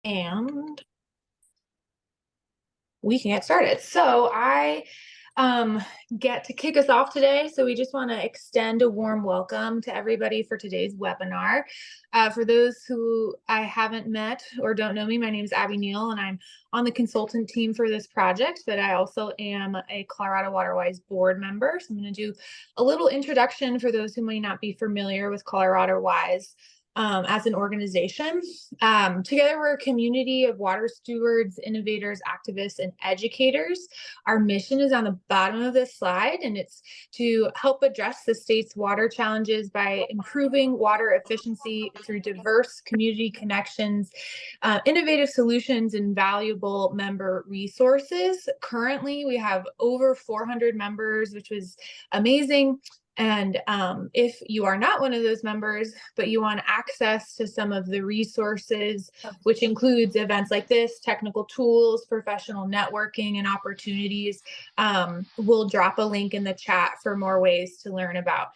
And we can get started. So I get to kick us off today. So we just want to extend a warm welcome to everybody for today's webinar. For those who I haven't met or don't know me, my name is Abby Neal, and I'm on the consultant team for this project, but I also am a Colorado Waterwise board member. So I'm going to do a little introduction for those who may not be familiar with Colorado Wise. As an organization. Together, we're a community of water stewards, innovators, activists, and educators. Our mission is on the bottom of this slide, and it's to help address the state's water challenges by improving water efficiency through diverse community connections, innovative solutions, and valuable member resources. Currently, we have over 400 members, which was amazing. And if you are not one of those members, but you want access to some of the resources, which includes events like this, technical tools, professional networking, and opportunities, we'll drop a link in the chat for more ways to learn about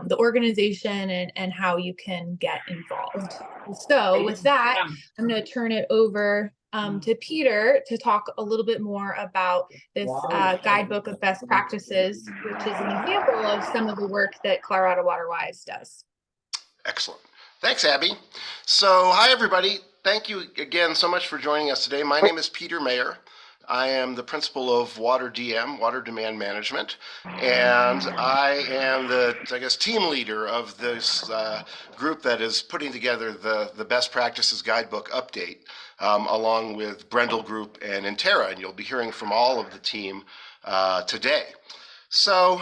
the organization and how you can get involved. So with that, I'm going to turn it over to Peter to talk a little bit more about this guidebook of best practices, which is an example of some of the work that Colorado Waterwise does. Excellent. Thanks, Abby. So hi, everybody. Thank you again so much for joining us today. My name is Peter Mayer. I am the principal of Water DM, Water Demand Management, and I am the, team leader of this group that is putting together the Best Practices Guidebook update, along with Brendel Group and Intera, and you'll be hearing from all of the team today. So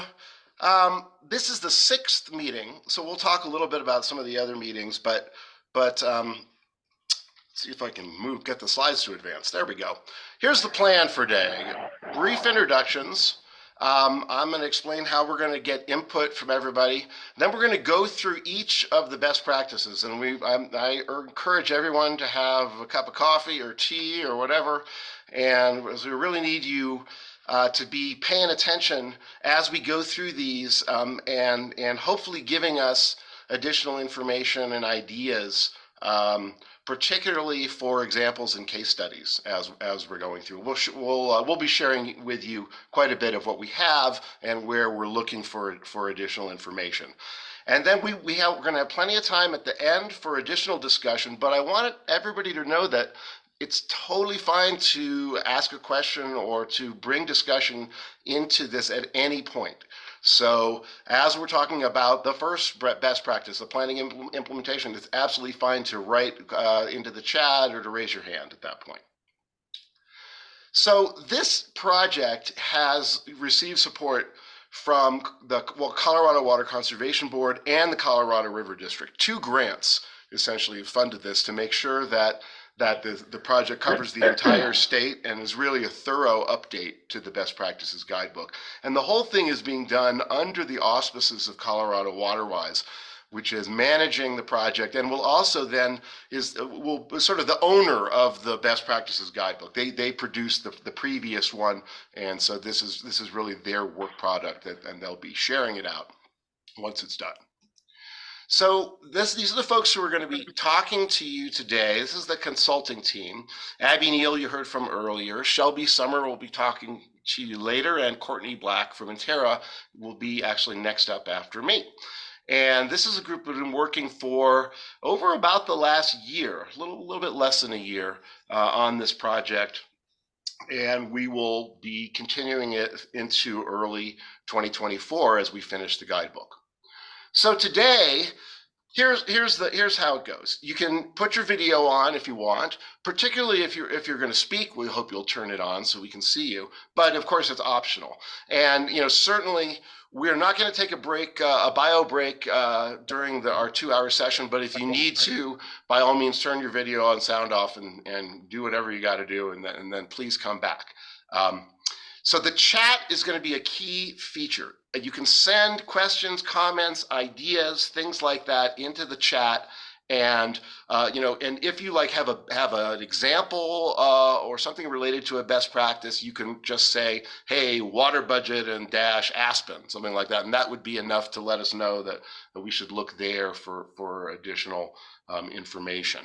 this is the 6th meeting, so we'll talk a little bit about some of the other meetings, but see if I can get the slides to advance. There we go. Here's the plan for today. Brief introductions. I'm going to explain how we're going to get input from everybody. Then we're going to go through each of the best practices, and I encourage everyone to have a cup of coffee or tea or whatever, and we really need you to be paying attention as we go through these, and hopefully giving us additional information and ideas, particularly for examples and case studies as we're going through. We'll be sharing with you quite a bit of what we have and where we're looking for additional information. And then we're going to have plenty of time at the end for additional discussion, but I want everybody to know that it's totally fine to ask a question or to bring discussion into this at any point. So as we're talking about the first best practice, the planning implementation, it's absolutely fine to write into the chat or to raise your hand at that point. So this project has received support from the Colorado Water Conservation Board and the Colorado River District. 2 grants essentially funded this to make sure that the project covers the entire state and is really a thorough update to the Best Practices Guidebook. And the whole thing is being done under the auspices of Colorado Waterwise, which is managing the project and will also then will sort of the owner of the Best Practices Guidebook. They produced the previous one, and so this is really their work product, and they'll be sharing it out once it's done. So these are the folks who are going to be talking to you today. This is the consulting team. Abby Neal, you heard from earlier. Shelby Summer will be talking to you later, and Courtney Black from Intera will be actually next up after me. And this is a group we've been working for over about the last year, a little bit less than a year on this project. And we will be continuing it into early 2024 as we finish the guidebook. So today, here's how it goes. You can put your video on if you want, particularly if you're going to speak. We hope you'll turn it on so we can see you. But of course, it's optional. And certainly we're not going to take a break, a bio break during our 2-hour session. But if you need to, by all means, turn your video on, sound off, and do whatever you got to do, and then please come back. So the chat is going to be a key feature. You can send questions, comments, ideas, things like that into the chat, and and if you have an example or something related to a best practice, you can just say, "Hey, water budget and dash Aspen," something like that, and that would be enough to let us know that we should look there for additional information.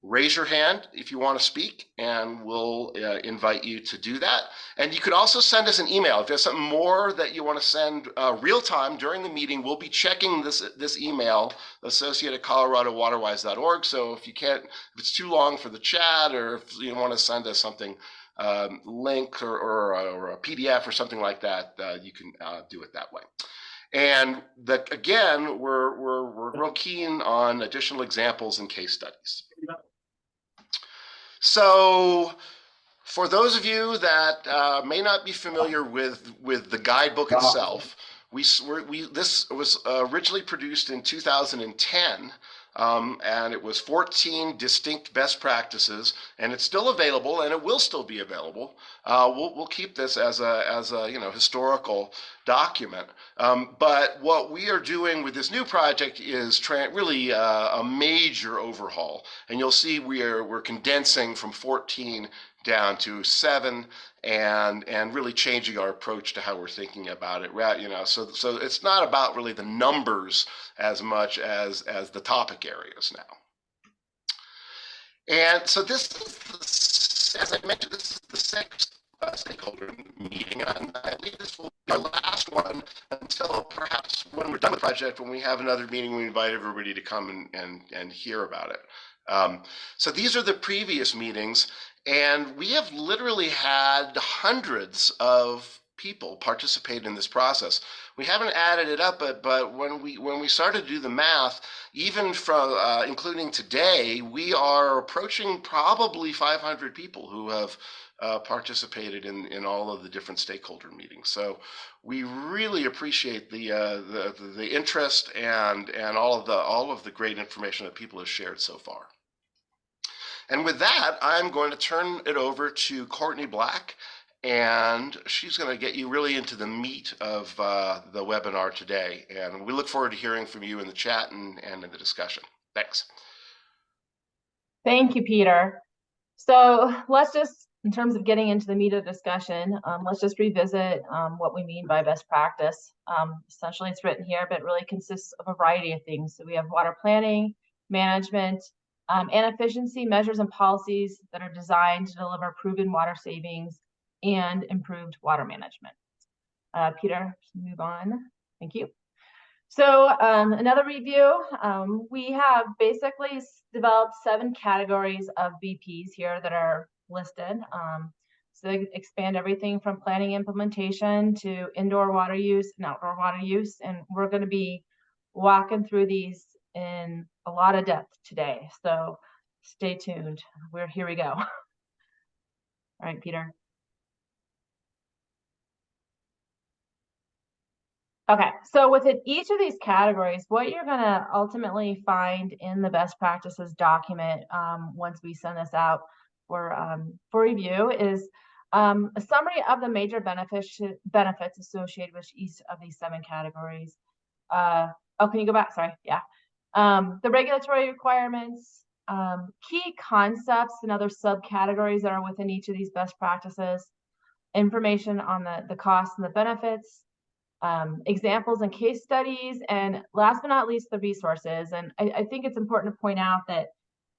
raise your hand if you want to speak, and we'll invite you to do that. And you could also send us an email if there's something more that you want to send real time during the meeting. We'll be checking this email, associate@coloradowaterwise.org. So if it's too long for the chat, or if you want to send us something, link or a PDF or something like that, you can do it that way. And again, we're real keen on additional examples and case studies. So for those of you that may not be familiar with the guidebook itself, this was originally produced in 2010, and it was 14 distinct best practices, and it's still available, and it will still be available. We'll keep this as a historical document. But what we are doing with this new project is really a major overhaul, and you'll see we're condensing from 14 down to 7, and really changing our approach to how we're thinking about it. So it's not about really the numbers as much as the topic areas now. And so this is, as I mentioned, this is the 6th stakeholder meeting, and I believe this will be our last one until perhaps when we're done with the project, when we have another meeting, we invite everybody to come and hear about it. So these are the previous meetings, and we have literally had hundreds of people participate in this process. We haven't added it up, but when we started to do the math, even from including today, we are approaching probably 500 people who have participated in all of the different stakeholder meetings. So we really appreciate the interest and all of the great information that people have shared so far. And with that, I'm going to turn it over to Courtney Black, and she's going to get you really into the meat of the webinar today. And we look forward to hearing from you in the chat and in the discussion. Thanks. Thank you, Peter. So let's just, in terms of getting into the meat of the discussion, let's just revisit what we mean by best practice. Essentially, it's written here, but it really consists of a variety of things. So we have water planning, management, and efficiency measures and policies that are designed to deliver proven water savings and improved water management. Peter, move on. Thank you. So another review, we have basically developed 7 categories of BPs here that are listed. So they expand everything from planning implementation to indoor water use and outdoor water use. And we're going to be walking through these in a lot of depth today. So stay tuned. Here we go. All right, Peter. Okay, so within each of these categories, what you're going to ultimately find in the best practices document once we send this out for review is a summary of the major benefits associated with each of these 7 categories. Oh, can you go back? Sorry. Yeah. The regulatory requirements, key concepts and other subcategories that are within each of these best practices, information on the costs and the benefits, examples and case studies, and last but not least, the resources. And I think it's important to point out that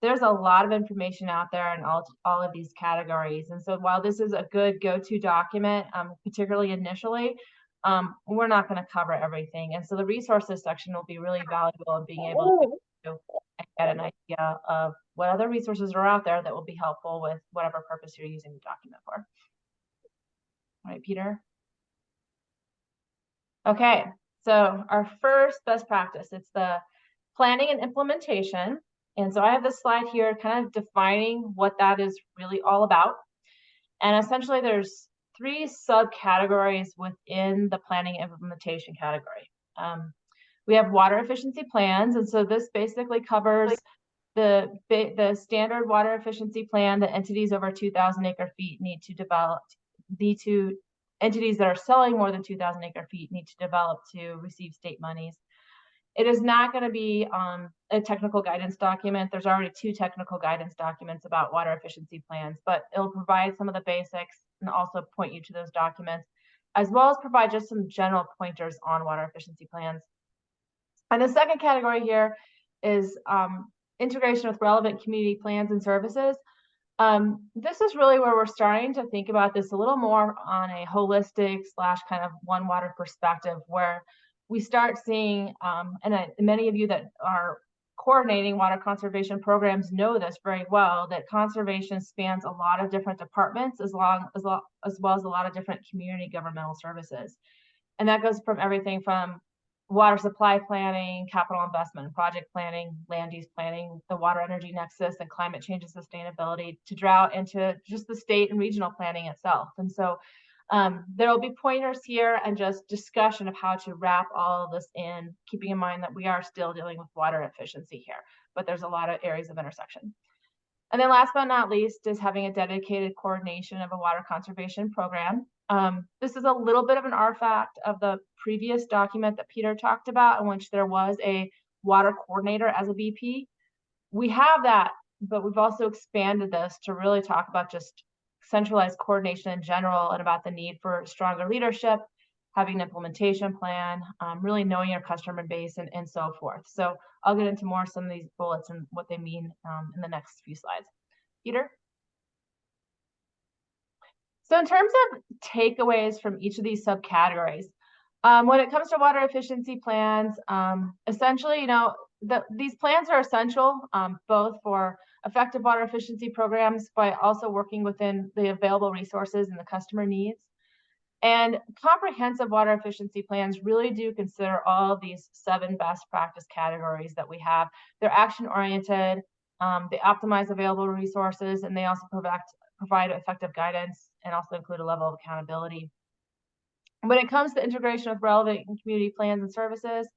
there's a lot of information out there in all of these categories. And so while this is a good go-to document, particularly initially, we're not going to cover everything. And so the resources section will be really valuable in being able to get an idea of what other resources are out there that will be helpful with whatever purpose you're using the document for. All right, Peter. Okay, so our first best practice, it's the planning and implementation. And so I have this slide here kind of defining what that is really all about. And essentially there's 3 subcategories within the planning and implementation category. We have water efficiency plans. And so this basically covers the standard water efficiency plan that entities over 2,000 acre feet need to develop, entities that are selling more than 2,000 acre feet need to develop to receive state monies. It is not going to be a technical guidance document. There's already 2 technical guidance documents about water efficiency plans, but it'll provide some of the basics and also point you to those documents, as well as provide just some general pointers on water efficiency plans. And the second category here is integration with relevant community plans and services. This is really where we're starting to think about this a little more on a holistic / kind of one water perspective, where we start seeing, many of you that are coordinating water conservation programs know this very well, that conservation spans a lot of different departments as well as a lot of different community governmental services. And that goes from everything from water supply planning, capital investment and project planning, land use planning, the water energy nexus and climate change and sustainability, to drought, and to just the state and regional planning itself. And so there will be pointers here and just discussion of how to wrap all of this in, keeping in mind that we are still dealing with water efficiency here, but there's a lot of areas of intersection. And then last but not least is having a dedicated coordination of a water conservation program. This is a little bit of an artifact of the previous document that Peter talked about, in which there was a water coordinator as a BP. We have that, but we've also expanded this to really talk about just centralized coordination in general, and about the need for stronger leadership, having an implementation plan, really knowing your customer base, and so forth. So I'll get into more some of these bullets and what they mean in the next few slides. Peter? So in terms of takeaways from each of these subcategories, when it comes to water efficiency plans, essentially, these plans are essential both for effective water efficiency programs, but also working within the available resources and the customer needs. And comprehensive water efficiency plans really do consider all of these 7 best practice categories that we have. They're action oriented, they optimize available resources, and they also provide effective guidance, and also include a level of accountability. When it comes to integration with relevant community plans and services,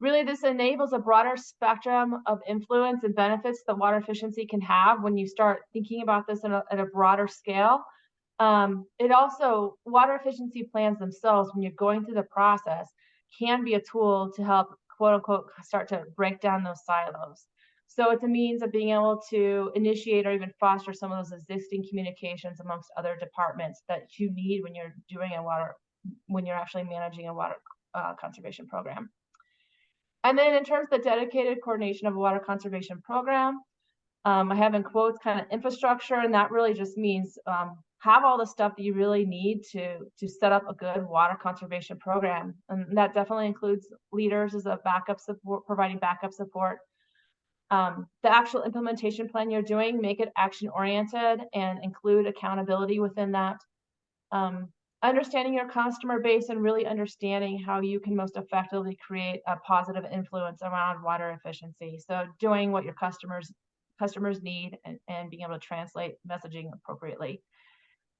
really this enables a broader spectrum of influence and benefits that water efficiency can have when you start thinking about this at a broader scale. It also, water efficiency plans themselves, when you're going through the process, can be a tool to help, quote unquote, start to break down those silos. So it's a means of being able to initiate or even foster some of those existing communications amongst other departments that you need when you're doing when you're actually managing a water conservation program. And then in terms of the dedicated coordination of a water conservation program, I have in quotes kind of infrastructure, and that really just means have all the stuff that you really need to set up a good water conservation program. And that definitely includes leaders as a backup support, providing backup support. The actual implementation plan you're doing, make it action oriented and include accountability within that. Understanding your customer base and really understanding how you can most effectively create a positive influence around water efficiency. So doing what your customers need, and being able to translate messaging appropriately.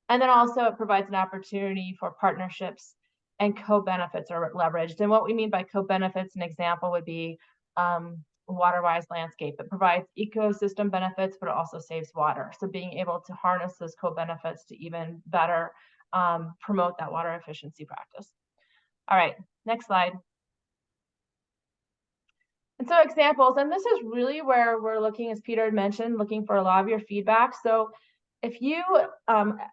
And then also it provides an opportunity for partnerships and co-benefits are leveraged. And what we mean by co-benefits, an example would be WaterWise Landscape. It provides ecosystem benefits, but it also saves water. So being able to harness those co-benefits to even better promote that water efficiency practice. All right, next slide. And so examples, and this is really where we're looking, as Peter had mentioned, looking for a lot of your feedback. So if you,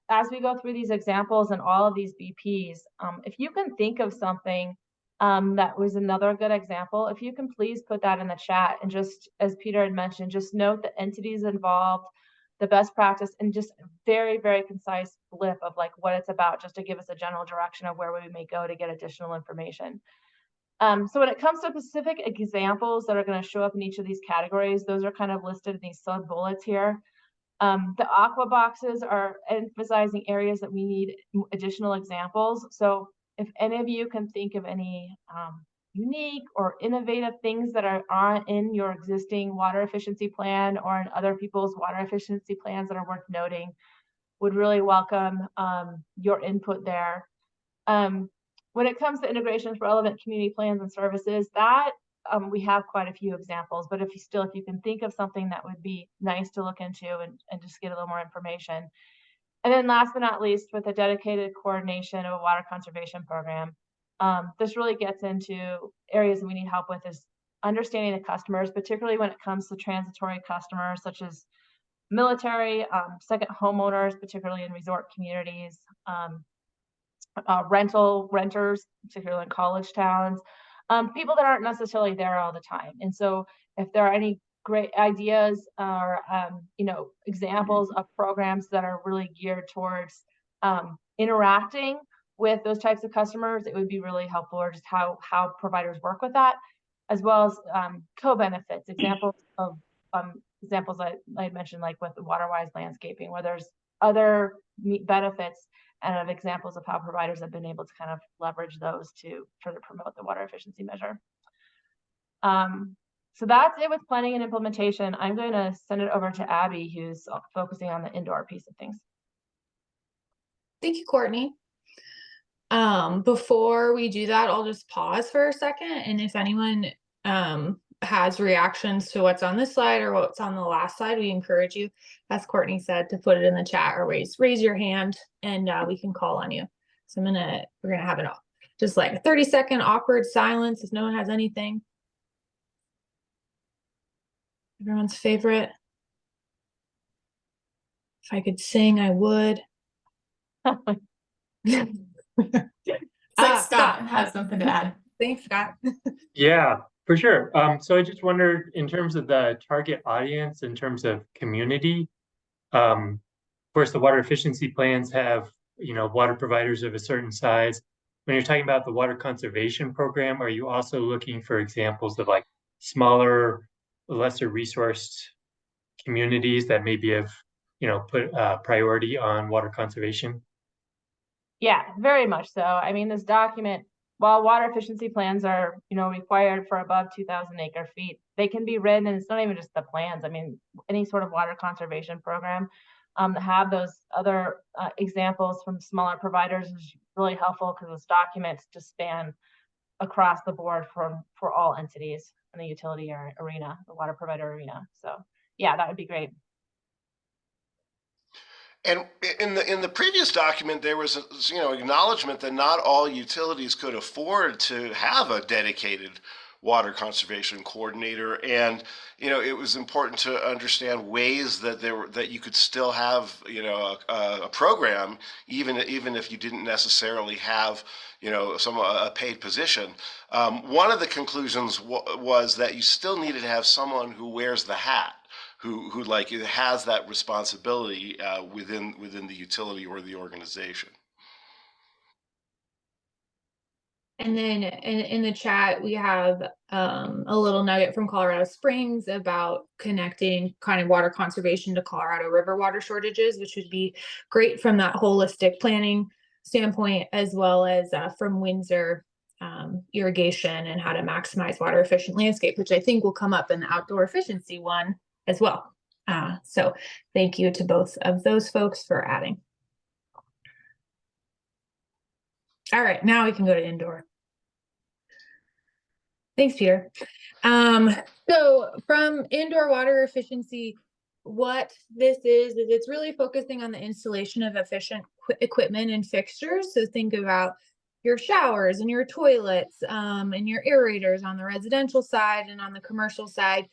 as we go through these examples and all of these BPs, if you can think of something that was another good example, if you can please put that in the chat, and just as Peter had mentioned, just note the entities involved, the best practice, and just very, very concise blip of like what it's about, just to give us a general direction of where we may go to get additional information. So when it comes to specific examples that are going to show up in each of these categories, those are kind of listed in these sub bullets here. The aqua boxes are emphasizing areas that we need additional examples. So if any of you can think of any unique or innovative things that are in your existing water efficiency plan or in other people's water efficiency plans that are worth noting, would really welcome your input there. When it comes to integration with relevant community plans and services, that we have quite a few examples, but if you can think of something that would be nice to look into and just get a little more information. And then last but not least, with a dedicated coordination of a water conservation program, this really gets into areas that we need help with, is understanding the customers, particularly when it comes to transitory customers such as military, second homeowners, particularly in resort communities, renters, particularly in college towns, people that aren't necessarily there all the time. And so if there are any great ideas or examples of programs that are really geared towards interacting with those types of customers, it would be really helpful, or just how providers work with that, as well as co-benefits, examples I mentioned, like with the WaterWise landscaping, where there's other benefits and of examples of how providers have been able to kind of leverage those to further promote the water efficiency measure. So that's it with planning and implementation. I'm going to send it over to Abby, who's focusing on the indoor piece of things. Thank you, Courtney. Before we do that, I'll just pause for a second. And if anyone has reactions to what's on this slide or what's on the last slide, we encourage you, as Courtney said, to put it in the chat or raise your hand, and we can call on you. So we're gonna have just like a 30-second awkward silence if no one has anything. Everyone's favorite. If I could sing, I would. Scott has something to add. Thanks, Scott. Yeah, for sure. So I just wondered, in terms of the target audience, in terms of community, of course, the water efficiency plans have, water providers of a certain size. When you're talking about the water conservation program, are you also looking for examples of like smaller, lesser resourced communities that maybe have, put priority on water conservation? Yeah, very much so. I mean, this document, while water efficiency plans are, required for above 2,000 acre feet, they can be written, and it's not even just the plans. I mean, any sort of water conservation program that have those other examples from smaller providers is really helpful, because those documents just span across the board for all entities in the utility arena, the water provider arena. So yeah, that would be great. And in the previous document, there was acknowledgement that not all utilities could afford to have a dedicated water conservation coordinator, and it was important to understand ways that you could still have a program even if you didn't necessarily have a paid position. One of the conclusions was that you still needed to have someone who wears the hat, who like has that responsibility within the utility or the organization. And then in the chat, we have a little nugget from Colorado Springs about connecting kind of water conservation to Colorado River water shortages, which would be great from that holistic planning standpoint, as well as from Windsor irrigation and how to maximize water efficient landscape, which I think will come up in the outdoor efficiency one as well. So thank you to both of those folks for adding. All right, now we can go to indoor. Thanks, Peter. So from indoor water efficiency, what this is it's really focusing on the installation of efficient equipment and fixtures. So think about your showers and your toilets and your aerators on the residential side, and on the commercial side,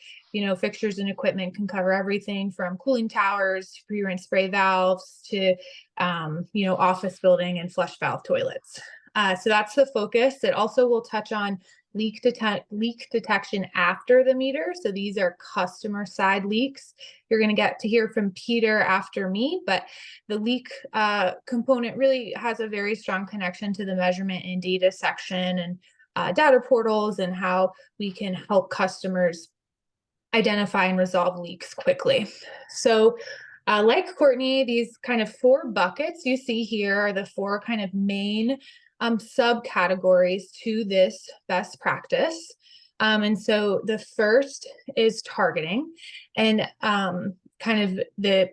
fixtures and equipment can cover everything from cooling towers to pre-rinse spray valves to, office building and flush valve toilets. So that's the focus. It also will touch on leak detection after the meter. So these are customer side leaks. You're going to get to hear from Peter after me, but the leak component really has a very strong connection to the measurement and data section and data portals, and how we can help customers identify and resolve leaks quickly. So like Courtney, these kind of 4 buckets you see here are the 4 kind of main subcategories to this best practice. And so the first is targeting, and kind of the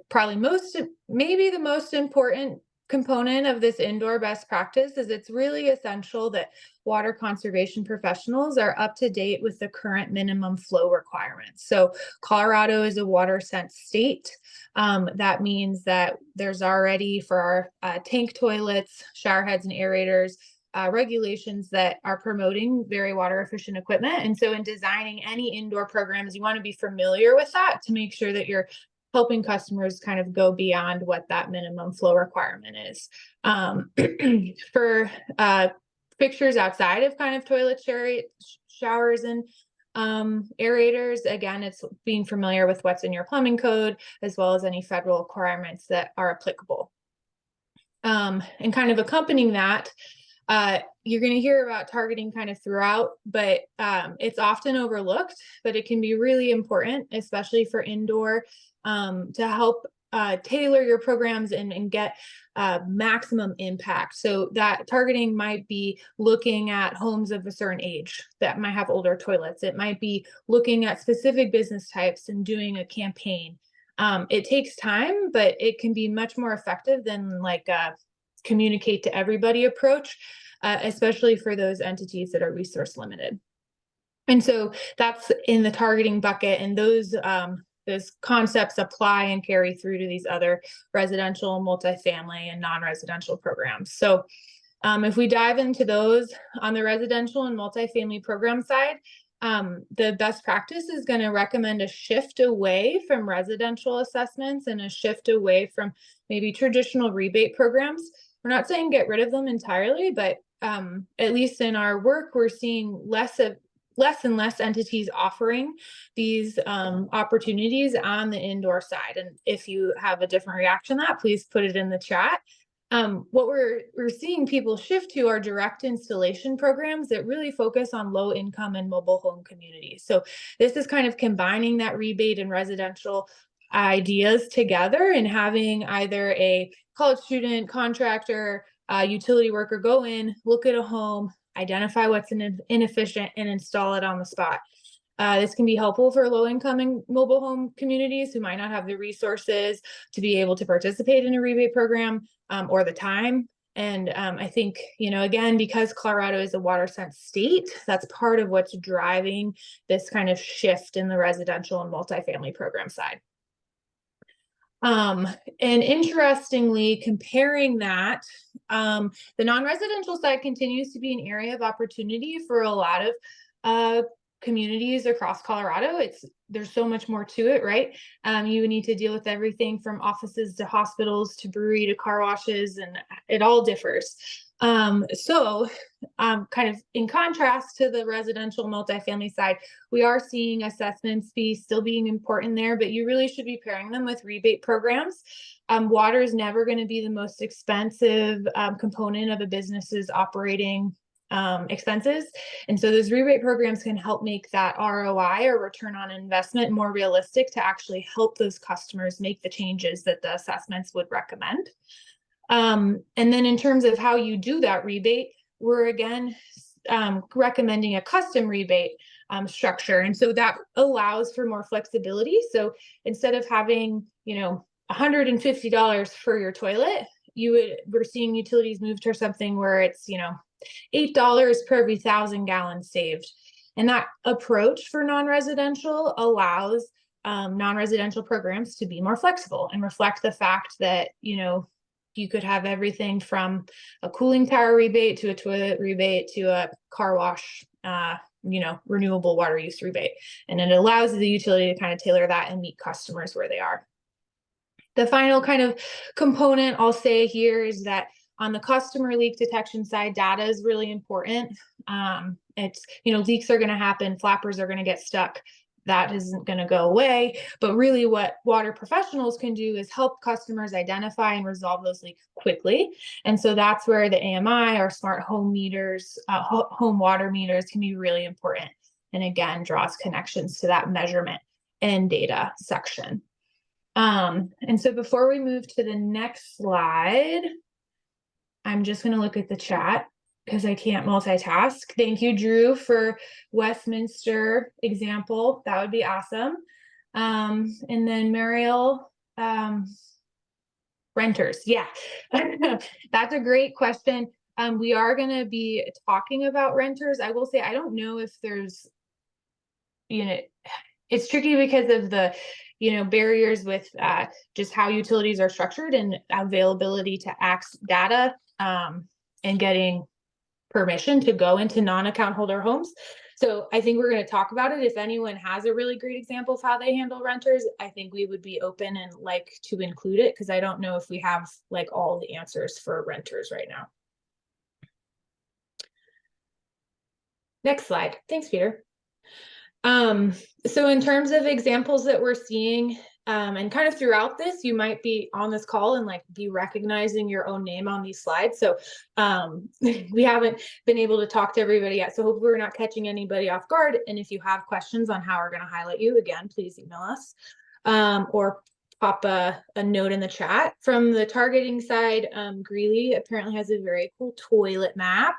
most important component of this indoor best practice is it's really essential that water conservation professionals are up to date with the current minimum flow requirements. So Colorado is a water sense state. That means that there's already, for our tank toilets, shower heads, and aerators, regulations that are promoting very water efficient equipment. And so in designing any indoor programs, you want to be familiar with that to make sure that you're helping customers kind of go beyond what that minimum flow requirement is. For fixtures outside of kind of toilet showers and aerators. Again, it's being familiar with what's in your plumbing code, as well as any federal requirements that are applicable. And kind of accompanying that, you're going to hear about targeting kind of throughout, but it's often overlooked, but it can be really important, especially for indoor, to help tailor your programs and get maximum impact. So that targeting might be looking at homes of a certain age that might have older toilets. It might be looking at specific business types and doing a campaign. It takes time, but it can be much more effective than like a communicate to everybody approach, especially for those entities that are resource limited. And so that's in the targeting bucket, and those concepts apply and carry through to these other residential, multifamily, and non-residential programs. So if we dive into those on the residential and multifamily program side, the best practice is going to recommend a shift away from residential assessments and a shift away from maybe traditional rebate programs. We're not saying get rid of them entirely, but at least in our work, we're seeing less and less entities offering these opportunities on the indoor side. And if you have a different reaction to that, please put it in the chat. What we're seeing people shift to are direct installation programs that really focus on low income and mobile home communities. So this is kind of combining that rebate and residential ideas together and having either a college student, contractor, utility worker go in, look at a home, identify what's inefficient, and install it on the spot. This can be helpful for low-income and mobile home communities who might not have the resources to be able to participate in a rebate program or the time. And I think, again, because Colorado is a water-sensitive state, that's part of what's driving this kind of shift in the residential and multifamily program side. And interestingly, comparing that, the non-residential side continues to be an area of opportunity for a lot of communities across Colorado. There's so much more to it, right? You need to deal with everything from offices to hospitals to brewery to car washes, and it all differs. So kind of in contrast to the residential multifamily side, we are seeing assessments still being important there, but you really should be pairing them with rebate programs. Water is never going to be the most expensive component of a business's operating expenses. And so those rebate programs can help make that ROI, or return on investment, more realistic to actually help those customers make the changes that the assessments would recommend. And then in terms of how you do that rebate, we're again recommending a custom rebate structure. And so that allows for more flexibility. So instead of having, $150 for your toilet, we're seeing utilities move to something where it's, $8 per every 1,000 gallons saved. And that approach for non-residential allows non-residential programs to be more flexible and reflect the fact that, you could have everything from a cooling tower rebate to a toilet rebate to a car wash, renewable water use rebate. And it allows the utility to kind of tailor that and meet customers where they are. The final kind of component I'll say here is that on the customer leak detection side, data is really important. Leaks are going to happen, flappers are going to get stuck. That isn't going to go away. But really what water professionals can do is help customers identify and resolve those leaks quickly. And so that's where the AMI or smart home meters, home water meters can be really important. And again, draws connections to that measurement and data section. And so before we move to the next slide, I'm just going to look at the chat because I can't multitask. Thank you, Drew, for Westminster example. That would be awesome. And then Mariel, renters. Yeah, that's a great question. We are going to be talking about renters. I will say, I don't know if there's, it's tricky because of the, barriers with just how utilities are structured and availability to access data and getting permission to go into non-account holder homes. So I think we're going to talk about it. If anyone has a really great example of how they handle renters, I think we would be open and like to include it, because I don't know if we have like all the answers for renters right now. Next slide. Thanks, Peter. So in terms of examples that we're seeing, and kind of throughout this, you might be on this call and like be recognizing your own name on these slides. So we haven't been able to talk to everybody yet. So hopefully we're not catching anybody off guard. And if you have questions on how we're going to highlight you, again, please email us or pop a note in the chat. From the targeting side, Greeley apparently has a very cool toilet map.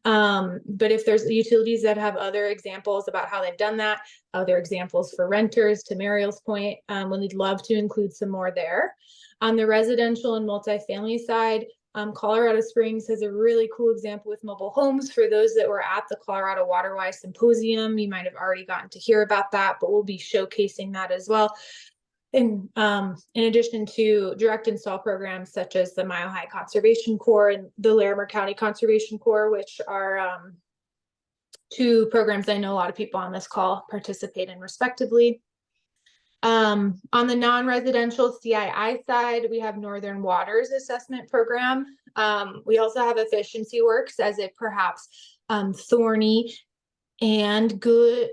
But if there's utilities that have other examples about how they've done that, other examples for renters, to Mariel's point, we'd love to include some more there. On the residential and multifamily side, Colorado Springs has a really cool example with mobile homes. For those that were at the Colorado Waterwise Symposium, you might have already gotten to hear about that, but we'll be showcasing that as well. And in addition to direct install programs such as the Mile High Conservation Corps and the Larimer County Conservation Corps, which are two programs I know a lot of people on this call participate in respectively. On the non-residential CII side, we have Northern Waters Assessment Program. We also have Efficiency Works as a perhaps thorny and good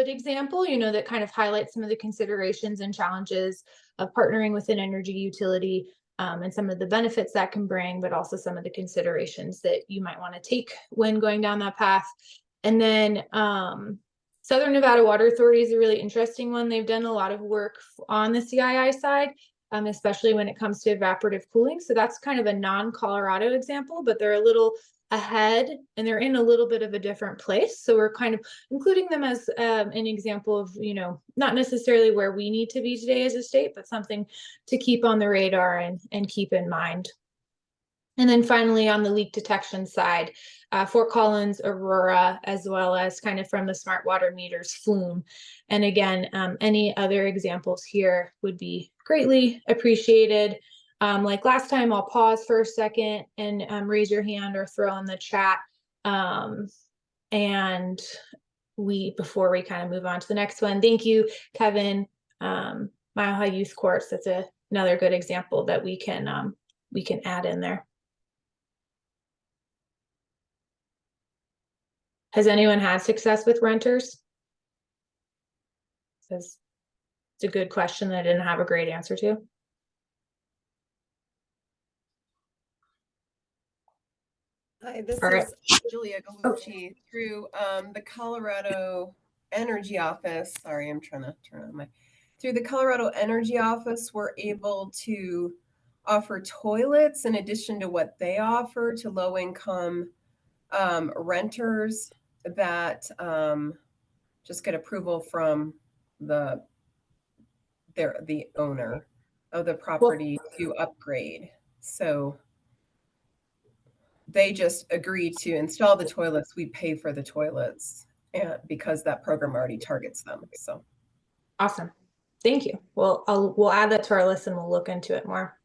example, you know, that kind of highlights some of the considerations and challenges of partnering with an energy utility, and some of the benefits that can bring, but also some of the considerations that you might want to take when going down that path. And then Southern Nevada Water Authority is a really interesting one. They've done a lot of work on the CII side, especially when it comes to evaporative cooling. So that's kind of a non-Colorado example, but they're a little ahead and they're in a little bit of a different place. So we're kind of including them as an example of, you know, not necessarily where we need to be today as a state, but something to keep on the radar and keep in mind. And then finally, on the leak detection side, Fort Collins, Aurora, as well as kind of from the smart water meters, Flume. And again, any other examples here would be greatly appreciated. Like last time, I'll pause for a second and raise your hand or throw in the chat. And before we kind of move on to the next one, thank you, Kevin. Mile High Youth Course, that's another good example that we can add in there. Has anyone had success with renters? It's a good question that I didn't have a great answer to. Hi, this All right. is Julia Galucci through the Colorado Energy Office. Sorry, I'm trying to turn on through the Colorado Energy Office, we're able to offer toilets in addition to what they offer to low-income renters that just get approval from the owner of the property to upgrade. So they just agree to install the toilets. We pay for the toilets, and because that program already targets them. So awesome. Thank you. Well, we'll add that to our list and we'll look into it more.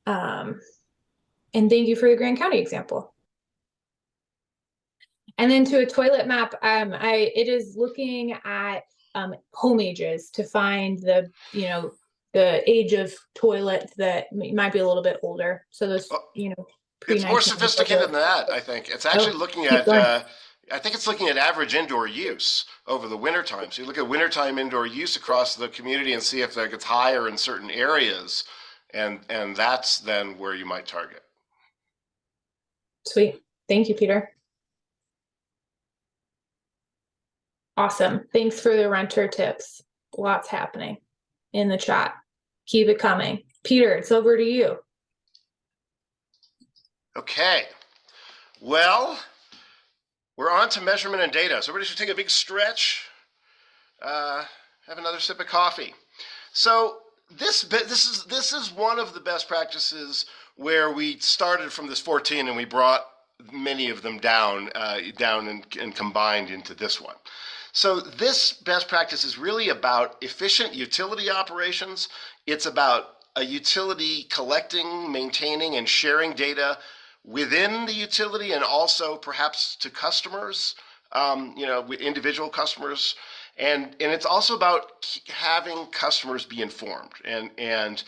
And thank you for the Grand County example. And then to a toilet map, it is looking at home ages to find the age of toilet that might be a little bit older. So those, it's more sophisticated than that. I think it's actually looking at. I think it's looking at average indoor use over the wintertime. So you look at wintertime indoor use across the community and see if that gets higher in certain areas, and that's then where you might target. Sweet. Thank you, Peter. Awesome. Thanks for the renter tips. Lots happening in the chat. Keep it coming. Peter, it's over to you. Okay. Well, we're on to measurement and data. So everybody should take a big stretch. Have another sip of coffee. So this is one of the best practices where we started from this 14 and we brought many of them down and combined into this one. So this best practice is really about efficient utility operations. It's about a utility collecting, maintaining, and sharing data within the utility and also perhaps to customers with individual customers, and it's also about having customers be informed and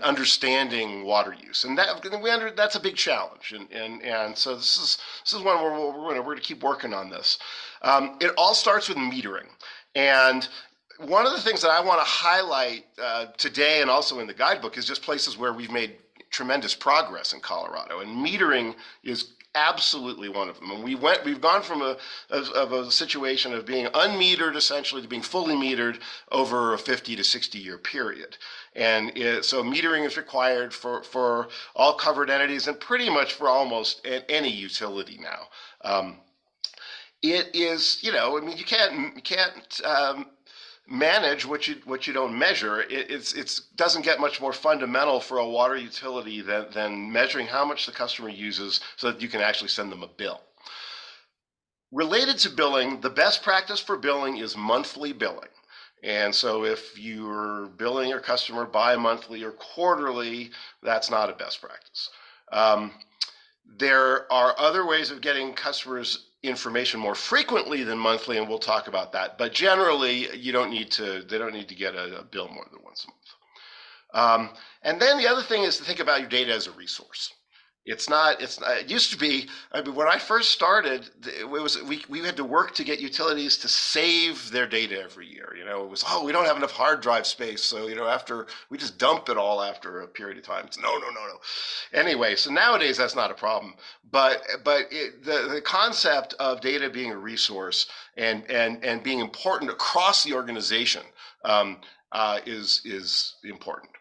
understanding water use, and that's a big challenge, and so this is one where we're going to keep working on this. It all starts with metering, and one of the things that I want to highlight today and also in the guidebook is just places where we've made tremendous progress in Colorado, and metering is absolutely one of them. And we've gone from a situation of being unmetered essentially to being fully metered over a 50 to 60 year period. And so metering is required for all covered entities and pretty much for almost any utility now. It is, I mean, you can't manage what you don't measure. It doesn't get much more fundamental for a water utility than measuring how much the customer uses so that you can actually send them a bill. Related to billing, the best practice for billing is monthly billing. And so if you're billing your customer bi-monthly or quarterly, that's not a best practice. There are other ways of getting customers information more frequently than monthly, and we'll talk about that. But generally, they don't need to get a bill more than once a month. And then the other thing is to think about your data as a resource. It used to be, I mean, when I first started, we had to work to get utilities to save their data every year. It was, we don't have enough hard drive space, so after we just dump it all after a period of time. It's no. Anyway, so nowadays that's not a problem. But the concept of data being a resource and being important across the organization is important.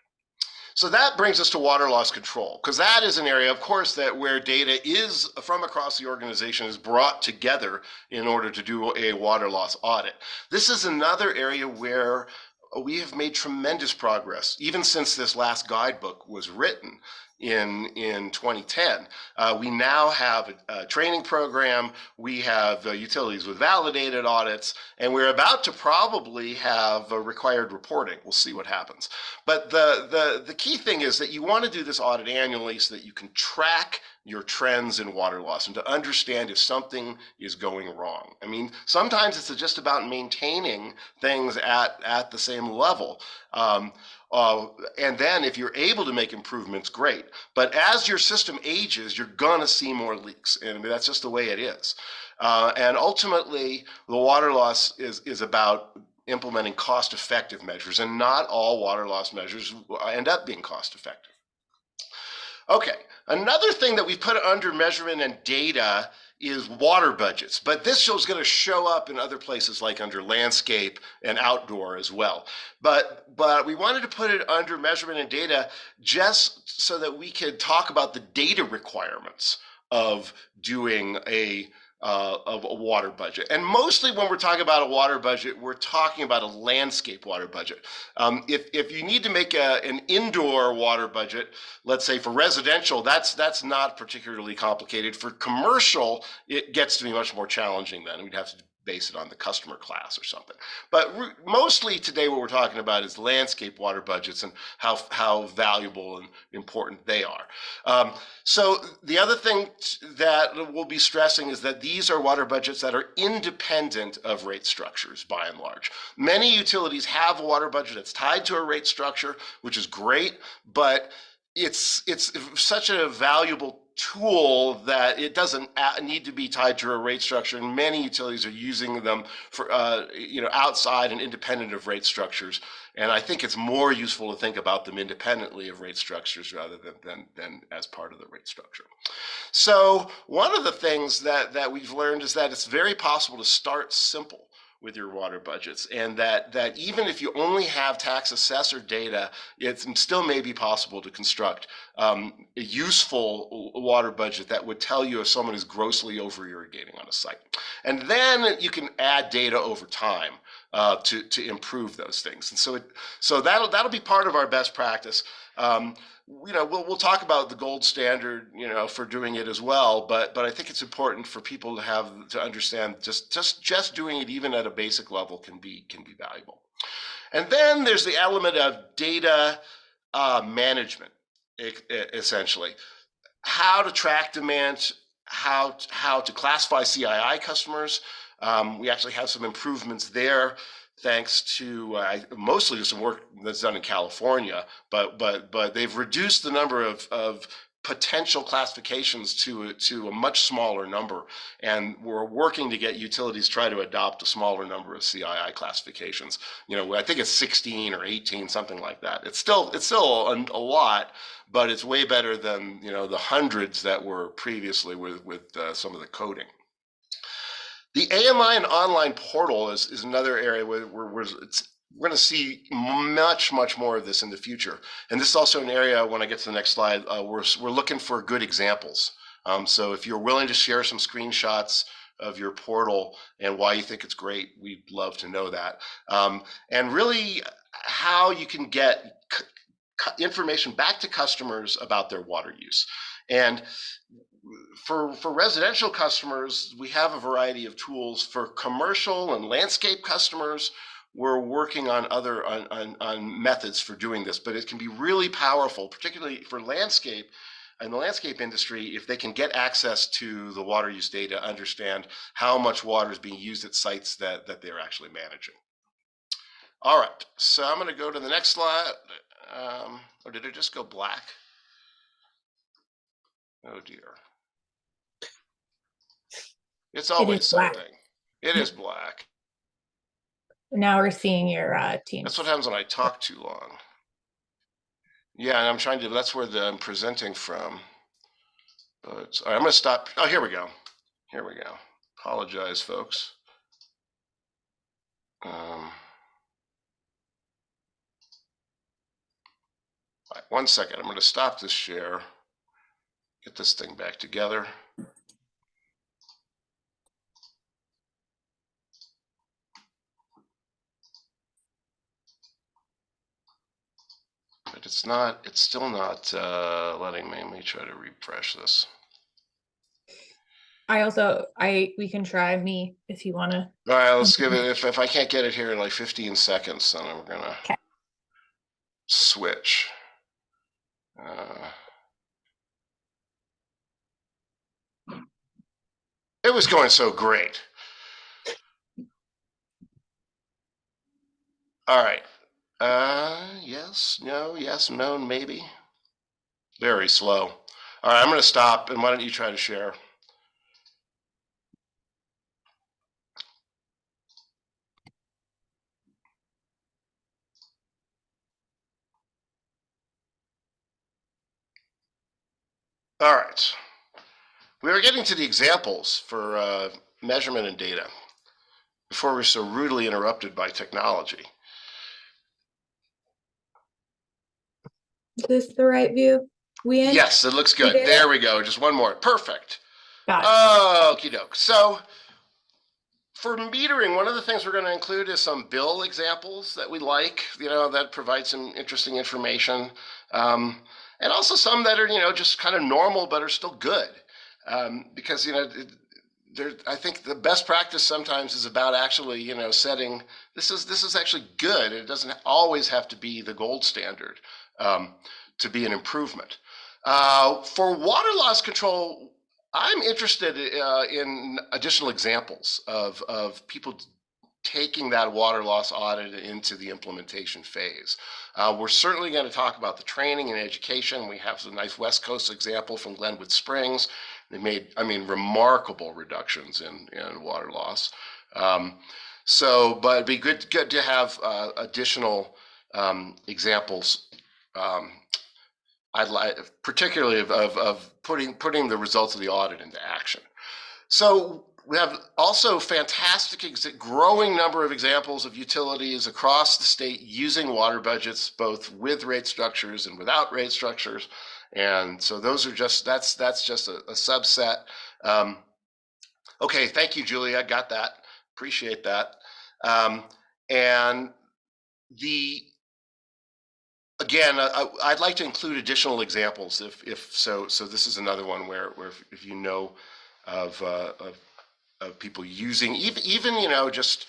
So that brings us to water loss control, because that is an area, of course, where data is from across the organization is brought together in order to do a water loss audit. This is another area where we have made tremendous progress, even since this last guidebook was written in 2010. We now have a training program, we have utilities with validated audits, and we're about to probably have a required reporting. We'll see what happens. But the key thing is that you want to do this audit annually so that you can track your trends in water loss and to understand if something is going wrong. I mean, sometimes it's just about maintaining things at the same level. And then if you're able to make improvements, great. But as your system ages, you're gonna see more leaks, and that's just the way it is. And ultimately, the water loss is about implementing cost-effective measures, and not all water loss measures end up being cost-effective. Okay, another thing that we put under measurement and data is water budgets, but this is going to show up in other places like under landscape and outdoor as well. But we wanted to put it under measurement and data just so that we could talk about the data requirements of doing a water budget. And mostly when we're talking about a water budget, we're talking about a landscape water budget. If you need to make an indoor water budget, let's say for residential, that's not particularly complicated. For commercial, it gets to be much more challenging then. We'd have to base it on the customer class or something. But mostly today what we're talking about is landscape water budgets and how valuable and important they are. So the other thing that we'll be stressing is that these are water budgets that are independent of rate structures by and large. Many utilities have a water budget that's tied to a rate structure, which is great, but it's such a valuable tool that it doesn't need to be tied to a rate structure, and many utilities are using them for outside and independent of rate structures. And I think it's more useful to think about them independently of rate structures rather than as part of the rate structure. So one of the things that we've learned is that it's very possible to start simple with your water budgets, and that even if you only have tax assessor data, it still may be possible to construct a useful water budget that would tell you if someone is grossly over irrigating on a site. And then you can add data over time to improve those things. And so that'll be part of our best practice. We'll talk about the gold standard, for doing it as well. But I think it's important for people to understand just doing it even at a basic level can be valuable. And then there's the element of data management, essentially. How to track demand, how to classify CII customers. We actually have some improvements there, thanks to mostly to some work that's done in California. But they've reduced the number of potential classifications to a much smaller number, and we're working to get utilities try to adopt a smaller number of CII classifications. I think it's 16 or 18, something like that. It's still a lot, but it's way better than the hundreds that were previously with some of the coding. The AMI and online portal is another area where we're going to see much more of this in the future. And this is also an area, when I get to the next slide, we're looking for good examples. So if you're willing to share some screenshots of your portal and why you think it's great, we'd love to know that. And really how you can get information back to customers about their water use. And for residential customers, we have a variety of tools. For commercial and landscape customers, we're working on other on methods for doing this, but it can be really powerful, particularly for landscape and the landscape industry, if they can get access to the water use data, understand how much water is being used at sites that they're actually managing. All right, so I'm going to go to the next slide. Or did it just go black? Oh dear. It's always something. It is black. Now we're seeing your team. That's what happens when I talk too long. Yeah, and I'm trying to, that's where I'm presenting from. But, all right, I'm going to stop. Oh, here we go. Here we go. Apologize, folks. All right, 1 second. I'm going to stop this share. Get this thing back together. But it's still not letting me. Let me try to refresh this. We can try me if you want to. All right, let's give it, if I can't get it here in like 15 seconds, then I'm going to switch. It was going so great. All right. Yes, no, yes, no, maybe. Very slow. All right, I'm going to stop, and why don't you try to share? All right. We are getting to the examples for measurement and data before we're so rudely interrupted by technology. Is this the right view? Yes, it looks good. There we go. Just one more. Perfect. Got it. Okie doke. So for metering, one of the things we're going to include is some bill examples that we like, that provide some interesting information. And also some that are, just kind of normal, but are still good. Because, I think the best practice sometimes is about actually, setting, this is actually good. It doesn't always have to be the gold standard to be an improvement. For water loss control, I'm interested in additional examples of people taking that water loss audit into the implementation phase. We're certainly going to talk about the training and education. We have some nice West Coast example from Glenwood Springs. They made, remarkable reductions in water loss. But it'd be good to have additional examples. I'd like, particularly of putting the results of the audit into action. So we have also fantastic, growing number of examples of utilities across the state using water budgets, both with rate structures and without rate structures. And so those are that's just a subset. Okay, thank you, Julie. I got that. Appreciate that. And again, I'd like to include additional examples if so. So this is another one where if you know of people using even just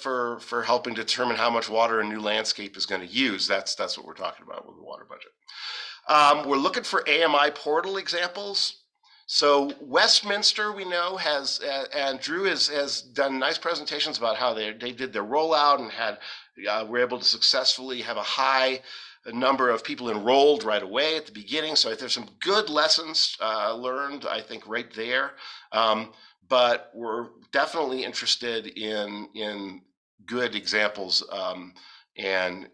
for helping determine how much water a new landscape is going to use. That's what we're talking about with the water budget. We're looking for AMI portal examples. So Westminster, we know, has and Drew has done nice presentations about how they did their rollout and were able to successfully have a high number of people enrolled right away at the beginning. So there's some good lessons learned, I think, right there. But we're definitely interested in good examples and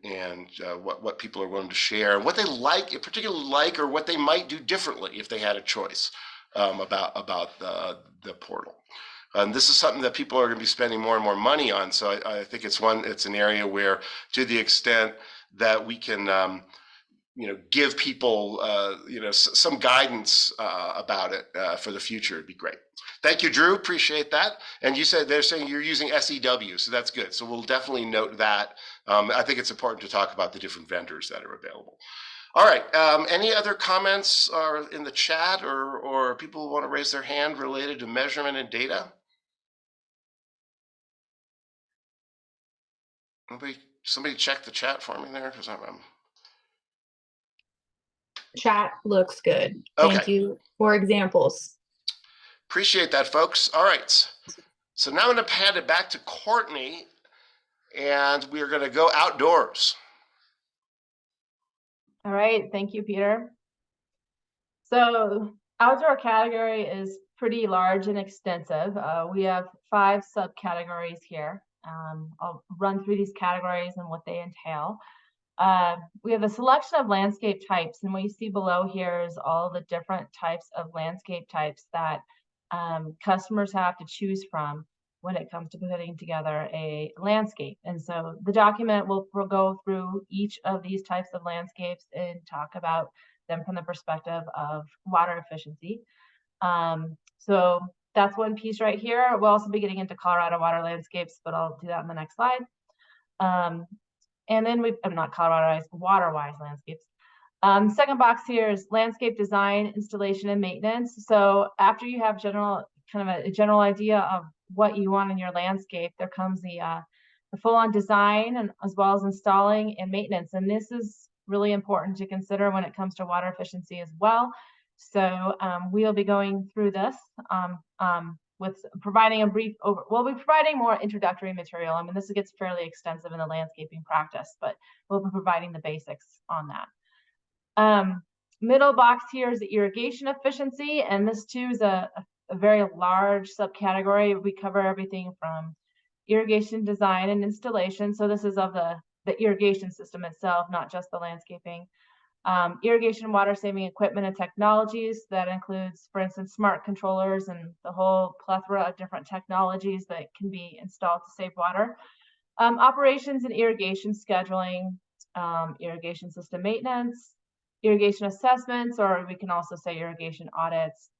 what people are willing to share, what they like, particularly like, or what they might do differently if they had a choice about the portal. And this is something that people are going to be spending more and more money on. So I think it's an area where, to the extent that we can, give people, some guidance about it for the future, it'd be great. Thank you, Drew. Appreciate that. And you said they're saying you're using SEW, so that's good. So we'll definitely note that. I think it's important to talk about the different vendors that are available. All right. Any other comments in the chat or people want to raise their hand related to measurement and data? Somebody check the chat for me there, because I'm Chat looks good. Okay. Thank you for examples. Appreciate that, folks. All right. So now I'm going to hand it back to Courtney, and we are going to go outdoors. All right, thank you, Peter. So outdoor category is pretty large and extensive. We have 5 subcategories here. I'll run through these categories and what they entail. We have a selection of landscape types, and what you see below here is all the different types of landscape types that customers have to choose from when it comes to putting together a landscape. And so the document will go through each of these types of landscapes and talk about them from the perspective of water efficiency. So that's one piece right here. We'll also be getting into Colorado water landscapes, but I'll do that in the next slide. And then I'm not Colorado, water-wise landscapes. Second box here is landscape design, installation, and maintenance. So after you have a general idea of what you want in your landscape, there comes the full-on design, and as well as installing and maintenance. And this is really important to consider when it comes to water efficiency as well. So we'll be going through this with providing a brief we'll be providing more introductory material. I mean, this gets fairly extensive in the landscaping practice, but we'll be providing the basics on that. Middle box here is the irrigation efficiency, and this too is a very large subcategory. We cover everything from irrigation design and installation. So this is of the irrigation system itself, not just the landscaping. Irrigation water saving equipment and technologies. That includes, for instance, smart controllers and the whole plethora of different technologies that can be installed to save water. Operations and irrigation scheduling, irrigation system maintenance, irrigation assessments, or we can also say irrigation audits,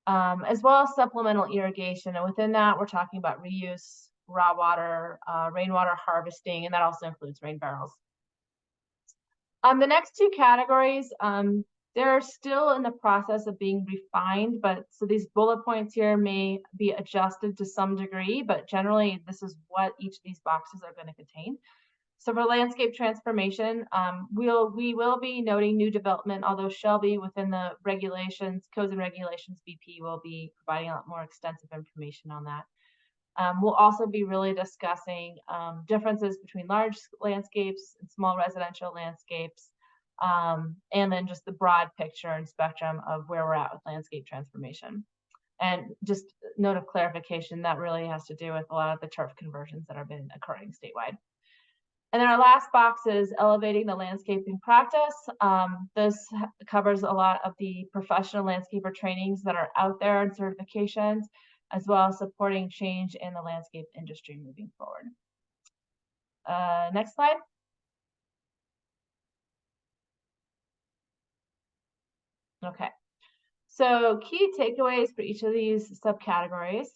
as well as supplemental irrigation. And within that, we're talking about reuse, raw water, rainwater harvesting, and that also includes rain barrels. The next 2 categories, they're still in the process of being refined, but so these bullet points here may be adjusted to some degree, but generally this is what each of these boxes are going to contain. So for landscape transformation, we will be noting new development, although Shelby within the regulations, codes and regulations VP will be providing a lot more extensive information on that. We'll also be really discussing differences between large landscapes and small residential landscapes, and then just the broad picture and spectrum of where we're at with landscape transformation. And just note of clarification, that really has to do with a lot of the turf conversions that have been occurring statewide. And then our last box is elevating the landscaping practice. This covers a lot of the professional landscaper trainings that are out there and certifications, as well as supporting change in the landscape industry moving forward. Next slide. Okay, so key takeaways for each of these subcategories.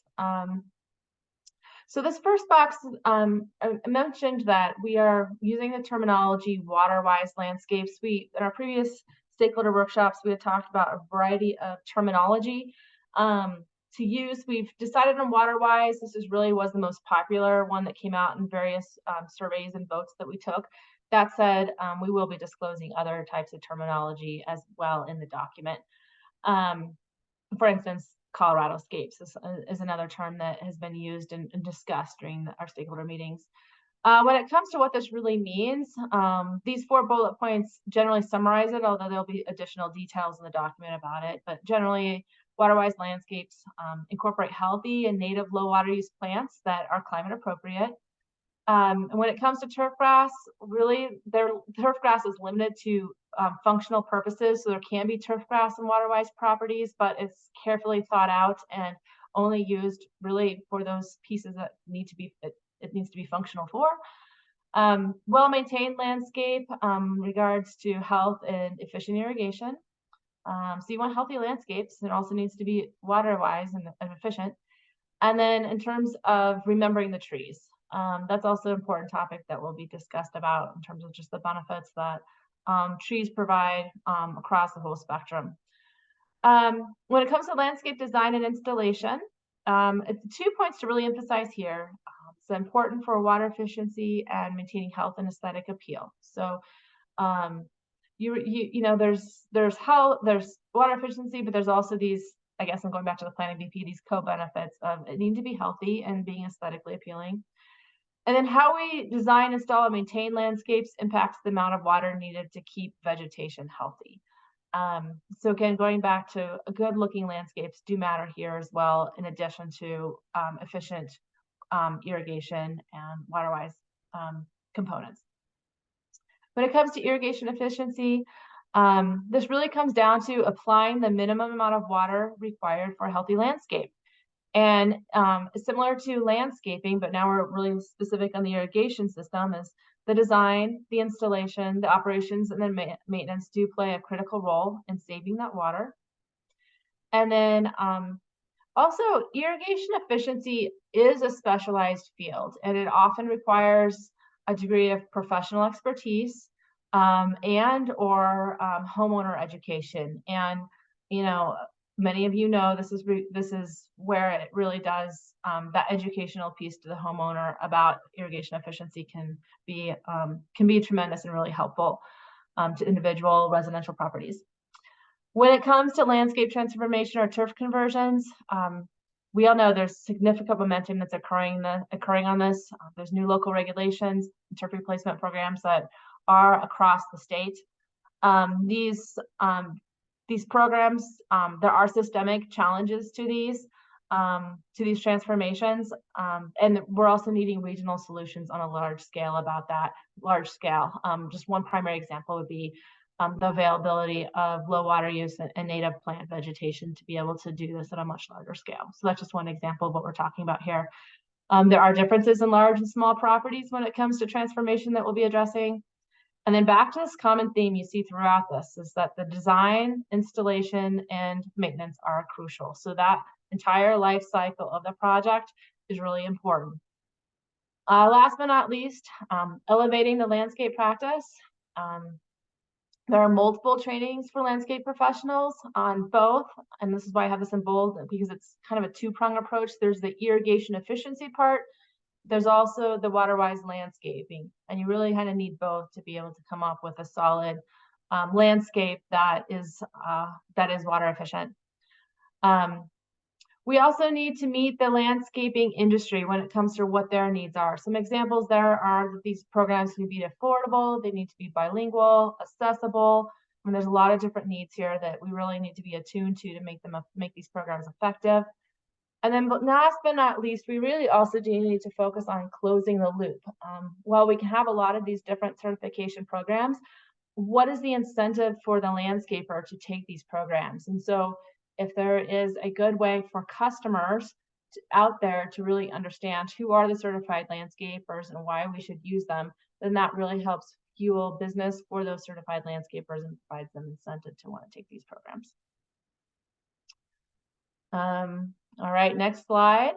So this first box, I mentioned that we are using the terminology water-wise landscapes. In our previous stakeholder workshops, we had talked about a variety of terminology to use. We've decided on water-wise. This was the most popular one that came out in various surveys and votes that we took. That said, we will be disclosing other types of terminology as well in the document. for instance, Colorado scapes is another term that has been used and discussed during our stakeholder meetings. When it comes to what this really means, these 4 bullet points generally summarize it, although there'll be additional details in the document about it. But generally, water-wise landscapes incorporate healthy and native low water use plants that are climate appropriate. And when it comes to turf grass, really, turf grass is limited to functional purposes. So there can be turf grass in water-wise properties, but it's carefully thought out and only used really for those pieces that need to be, it needs to be functional for. Well-maintained landscape regards to health and efficient irrigation. So you want healthy landscapes. It also needs to be water-wise and efficient. And then in terms of remembering the trees, that's also an important topic that will be discussed about in terms of just the benefits that trees provide across the whole spectrum. When it comes to landscape design and installation, 2 points to really emphasize here. It's important for water efficiency and maintaining health and aesthetic appeal. So you know, there's water efficiency, but there's also these, I guess I'm going back to the planning BP, these co-benefits of it needing to be healthy and being aesthetically appealing. And then how we design, install, and maintain landscapes impacts the amount of water needed to keep vegetation healthy. So again, going back to good looking landscapes do matter here as well, in addition to efficient irrigation and water-wise components. When it comes to irrigation efficiency, this really comes down to applying the minimum amount of water required for a healthy landscape. And similar to landscaping, but now we're really specific on the irrigation system, is the design, the installation, the operations, and then maintenance do play a critical role in saving that water. And then also, irrigation efficiency is a specialized field, and it often requires a degree of professional expertise and or homeowner education. And you know, many of you know this is where it really does that educational piece to the homeowner about irrigation efficiency can be tremendous and really helpful to individual residential properties. When it comes to landscape transformation or turf conversions, we all know there's significant momentum that's occurring on this. There's new local regulations, turf replacement programs that are across the state. These programs, there are systemic challenges to these transformations, and we're also needing regional solutions on a large scale about that. Just one primary example would be the availability of low water use and native plant vegetation to be able to do this at a much larger scale. So that's just one example of what we're talking about here. There are differences in large and small properties when it comes to transformation that we'll be addressing. And then back to this common theme you see throughout this is that the design, installation, and maintenance are crucial. So that entire life cycle of the project is really important. Last but not least, elevating the landscape practice. There are multiple trainings for landscape professionals on both, and this is why I have this in bold, because it's kind of a two-pronged approach. There's the irrigation efficiency part. There's also the water-wise landscaping, and you really kind of need both to be able to come up with a solid landscape that is water efficient. We also need to meet the landscaping industry when it comes to what their needs are. Some examples there are that these programs need to be affordable, they need to be bilingual, accessible. I mean, there's a lot of different needs here that we really need to be attuned to make these programs effective. And then last but not least, we really also do need to focus on closing the loop. While we can have a lot of these different certification programs, what is the incentive for the landscaper to take these programs? And so if there is a good way for customers out there to really understand who are the certified landscapers and why we should use them, then that really helps fuel business for those certified landscapers and provides them incentive to want to take these programs. All right, next slide.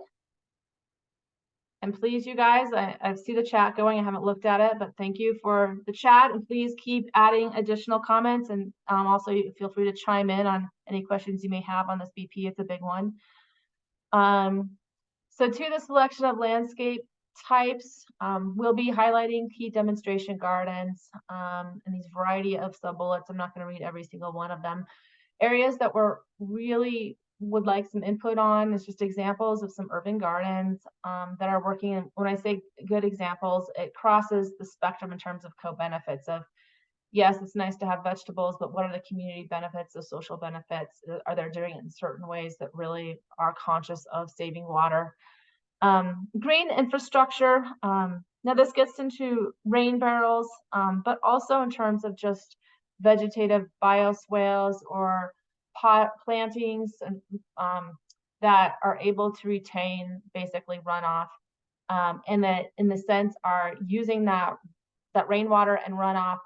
And please, you guys, I see the chat going. I haven't looked at it, but thank you for the chat. And please keep adding additional comments. And also feel free to chime in on any questions you may have on this BP. It's a big one. So to the selection of landscape types, we'll be highlighting key demonstration gardens and these variety of sub-bullets. I'm not going to read every single one of them. Areas that we're really would like some input on is just examples of some urban gardens that are working. And when I say good examples, it crosses the spectrum in terms of co-benefits of, yes, it's nice to have vegetables, but what are the community benefits, the social benefits? Are they doing it in certain ways that really are conscious of saving water? Green infrastructure. Now this gets into rain barrels, but also in terms of just vegetative bioswales or pot plantings and, that are able to retain basically runoff, and that in the sense are using that rainwater and runoff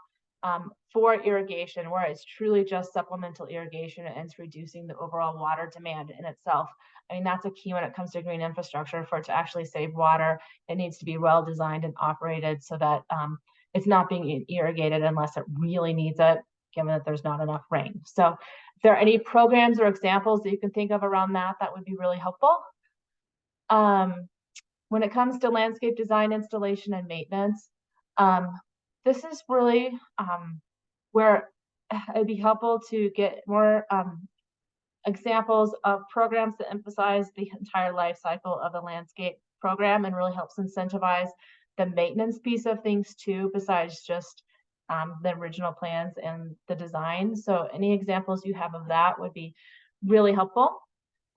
for irrigation, where it's truly just supplemental irrigation and it's reducing the overall water demand in itself. I mean, that's a key when it comes to green infrastructure. For it to actually save water, it needs to be well designed and operated so that it's not being irrigated unless it really needs it, given that there's not enough rain. So if there are any programs or examples that you can think of around that, that would be really helpful. When it comes to landscape design, installation, and maintenance, this is really where it'd be helpful to get more examples of programs that emphasize the entire life cycle of the landscape program and really helps incentivize the maintenance piece of things too, besides just the original plans and the design. So any examples you have of that would be really helpful,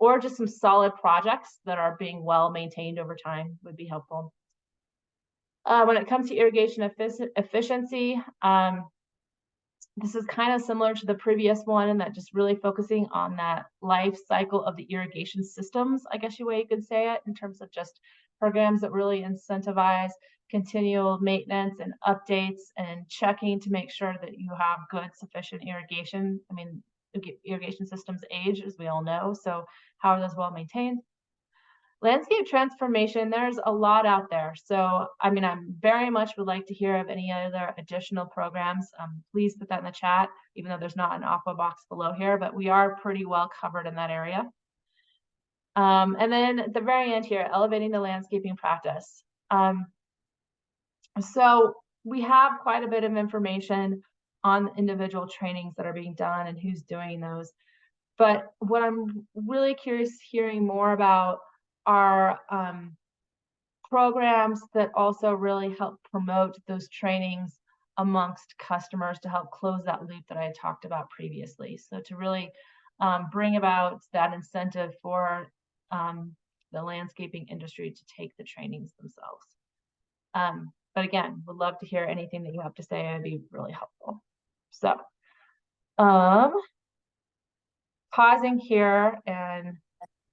or just some solid projects that are being well maintained over time would be helpful. When it comes to irrigation efficiency, this is kind of similar to the previous one in that just really focusing on that life cycle of the irrigation systems, I guess you could say it, in terms of just programs that really incentivize continual maintenance and updates and checking to make sure that you have good, sufficient irrigation. I mean, irrigation systems age, as we all know, so how are those well maintained? Landscape transformation, there's a lot out there. So, I mean, I very much would like to hear of any other additional programs. Please put that in the chat, even though there's not an aqua box below here, but we are pretty well covered in that area. And then at the very end here, elevating the landscaping practice. So we have quite a bit of information on individual trainings that are being done and who's doing those. But what I'm really curious hearing more about are programs that also really help promote those trainings amongst customers to help close that loop that I talked about previously. So to really bring about that incentive for the landscaping industry to take the trainings themselves. But again, would love to hear anything that you have to say. It'd be really helpful. So pausing here and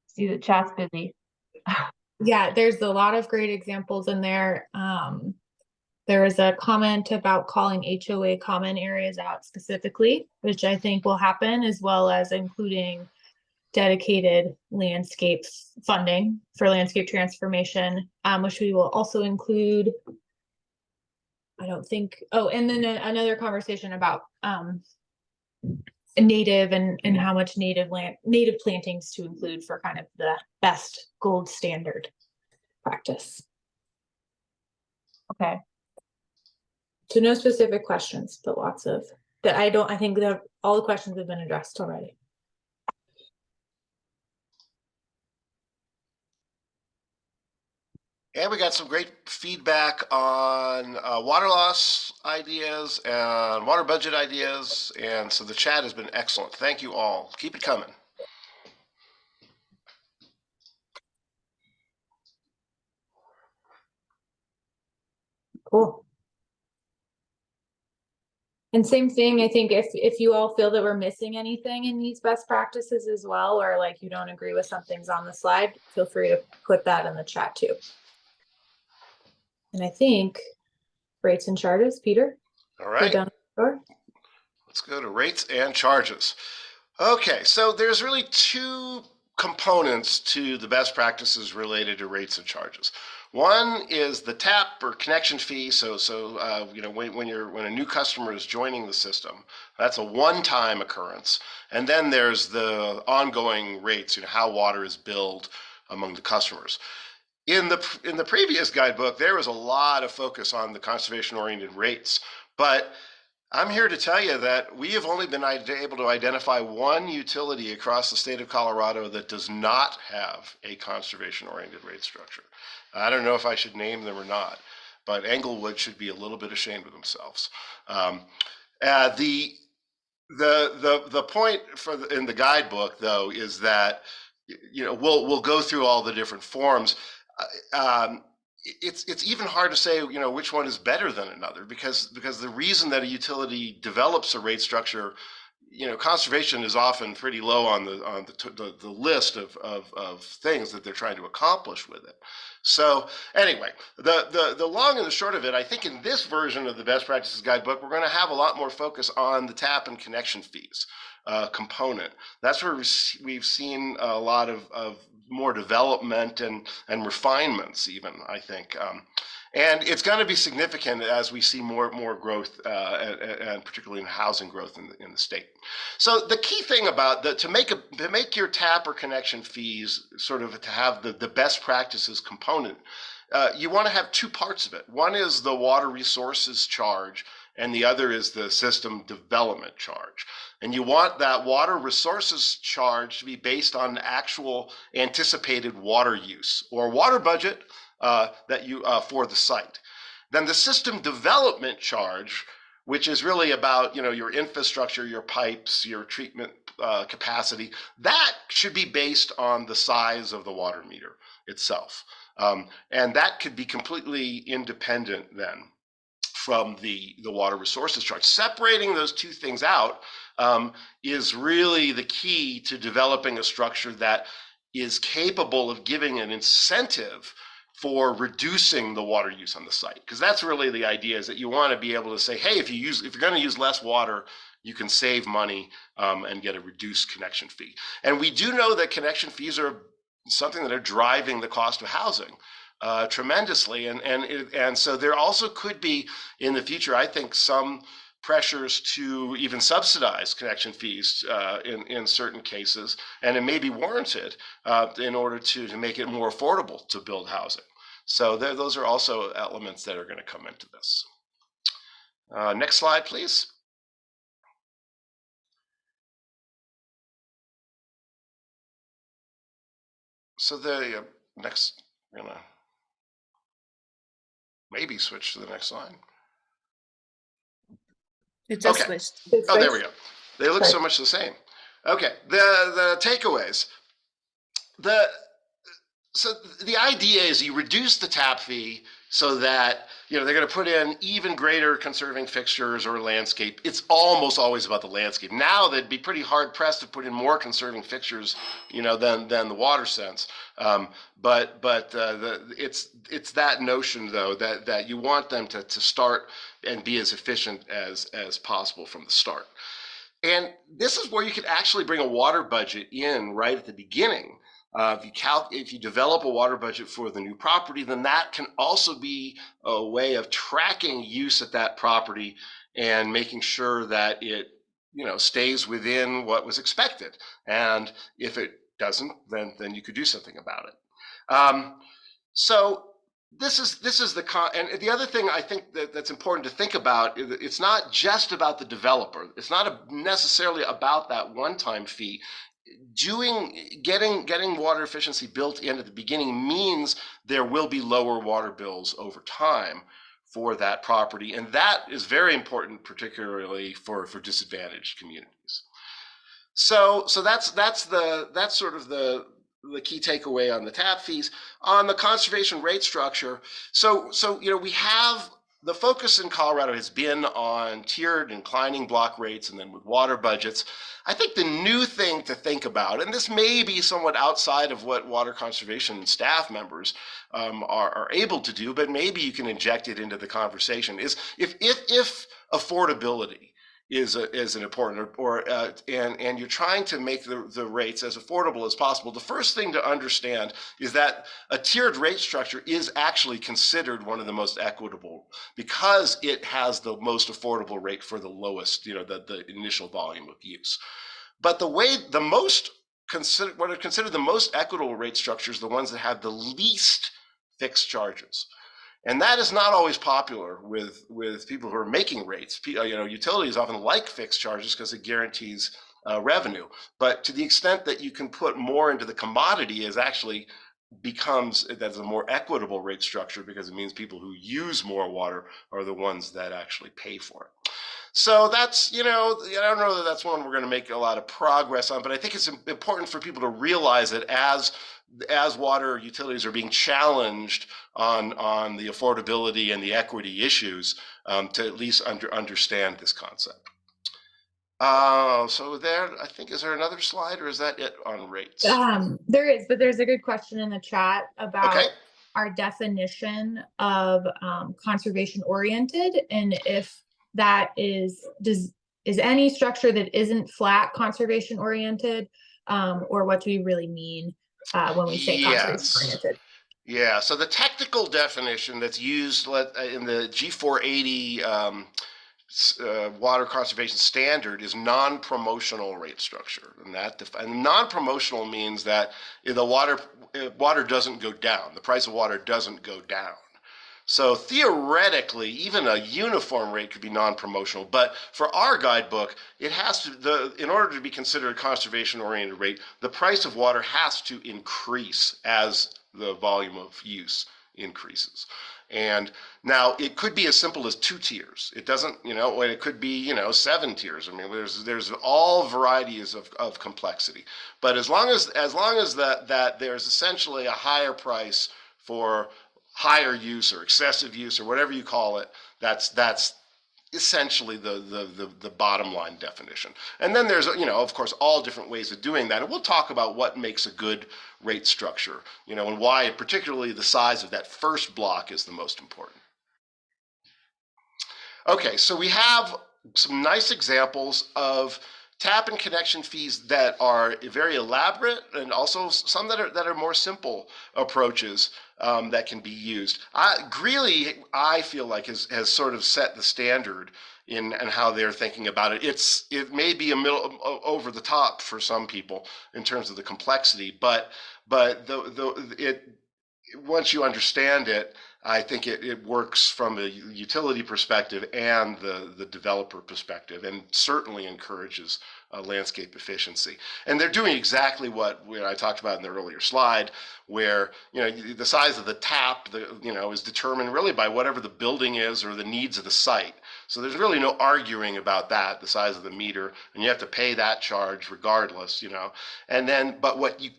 see the chat's busy. Yeah, there's a lot of great examples in there. There is a comment about calling HOA common areas out specifically, which I think will happen, as well as including dedicated landscape funding for landscape transformation, which we will also include. I don't think, oh, and then another conversation about native and how much native plantings to include for kind of the best gold standard practice. Okay. So no specific questions, but lots of that. I think that all the questions have been addressed already. And we got some great feedback on water loss ideas and water budget ideas. And so the chat has been excellent. Thank you all. Keep it coming. Cool. And same thing, I think if you all feel that we're missing anything in these best practices as well, or like you don't agree with something's on the slide, feel free to put that in the chat too. And I think rates and charges, Peter. All right. Let's go to rates and charges. Okay, so there's really two components to the best practices related to rates and charges. One is the tap or connection fee. So you know, when a new customer is joining the system, that's a one-time occurrence. And then there's the ongoing rates, you know, how water is billed among the customers. In the previous guidebook, there was a lot of focus on the conservation-oriented rates, but I'm here to tell you that we have only been able to identify one utility across the state of Colorado that does not have a conservation-oriented rate structure. I don't know if I should name them or not, but Englewood should be a little bit ashamed of themselves. The point in the guidebook, though, is that we'll go through all the different forms. It's even hard to say which one is better than another, because the reason that a utility develops a rate structure, conservation is often pretty low on the list of things that they're trying to accomplish with it. So anyway, the long and the short of it, I think in this version of the best practices guidebook, we're going to have a lot more focus on the tap and connection fees component. That's where we've seen a lot of more development and refinements, even, I think. And it's going to be significant as we see more growth, and particularly in housing growth in the state. So the key thing about to make your tap or connection fees sort of to have the best practices component, you want to have two parts of it. One is the water resources charge, and the other is the system development charge. And you want that water resources charge to be based on actual anticipated water use or water budget that you for the site. Then the system development charge, which is really about your infrastructure, your pipes, your treatment capacity, that should be based on the size of the water meter itself. And that could be completely independent then from the water resources charge. Separating those two things out is really the key to developing a structure that is capable of giving an incentive for reducing the water use on the site. Because that's really the idea, is that you want to be able to say, hey, if you're going to use less water, you can save money and get a reduced connection fee. And we do know that connection fees are something that are driving the cost of housing tremendously, and so there also could be in the future, I think, some pressures to even subsidize connection fees in certain cases, and it may be warranted in order to make it more affordable to build housing. So those are also elements that are going to come into this. Next slide, please. So the next, we're gonna maybe switch to the next slide. It just Okay. switched. Oh, there we go. They look so much the same. Okay, the takeaways. So the idea is you reduce the tap fee so that they're going to put in even greater conserving fixtures or landscape. It's almost always about the landscape. Now they'd be pretty hard pressed to put in more conserving fixtures, than the water sense. But it's that notion though that you want them to start and be as efficient as possible from the start. And this is where you could actually bring a water budget in right at the beginning. If you develop a water budget for the new property, then that can also be a way of tracking use at that property and making sure that it stays within what was expected. And if it doesn't, then you could do something about it. So this is and the other thing I think that's important to think about is it's not just about the developer. It's not necessarily about that one-time fee. Getting water efficiency built in at the beginning means there will be lower water bills over time for that property, and that is very important, particularly for disadvantaged communities. So that's sort of the key takeaway on the tap fees. On the conservation rate structure, so we have the focus in Colorado has been on tiered inclining block rates and then with water budgets. I think the new thing to think about, and this may be somewhat outside of what water conservation staff members are able to do, but maybe you can inject it into the conversation, is if affordability is an important, and you're trying to make the rates as affordable as possible, the first thing to understand is that a tiered rate structure is actually considered one of the most equitable because it has the most affordable rate for the lowest, the initial volume of use. But what are considered the most equitable rate structures, the ones that have the least fixed charges. And that is not always popular with people who are making rates. Utilities often like fixed charges because it guarantees revenue. But to the extent that you can put more into the commodity, is actually that's a more equitable rate structure, because it means people who use more water are the ones that actually pay for it. So that's, I don't know that that's one we're going to make a lot of progress on, but I think it's important for people to realize that as water utilities are being challenged on the affordability and the equity issues, to at least understand this concept. So there, I think, is there another slide, or is that it on rates? There is, but there's a good question in the chat about Okay. our definition of conservation oriented, and if that is any structure that isn't flat conservation oriented, or what do we really mean when we say conservation oriented? Yeah, so the technical definition that's used in the G480 water conservation standard is non-promotional rate structure, and non-promotional means that the water doesn't go down. The price of water doesn't go down. So theoretically, even a uniform rate could be non-promotional, but for our guidebook, it has to, in order to be considered a conservation-oriented rate, the price of water has to increase as the volume of use increases. And now it could be as simple as 2 tiers. It doesn't, it could be, 7 tiers. I mean, there's all varieties of complexity. But as long as that there's essentially a higher price for higher use or excessive use or whatever you call it, that's essentially the bottom line definition. And then there's, of course, all different ways of doing that. And we'll talk about what makes a good rate structure, and why particularly the size of that first block is the most important. Okay, so we have some nice examples of tap and connection fees that are very elaborate, and also some that are more simple approaches that can be used. Greeley, I feel like, has sort of set the standard in how they're thinking about it. It may be over the top for some people in terms of the complexity, but once you understand it, I think it works from a utility perspective and the developer perspective, and certainly encourages landscape efficiency. And they're doing exactly what I talked about in the earlier slide, where the size of the tap is determined really by whatever the building is or the needs of the site. So there's really no arguing about that, the size of the meter, and you have to pay that charge regardless, And then, but what you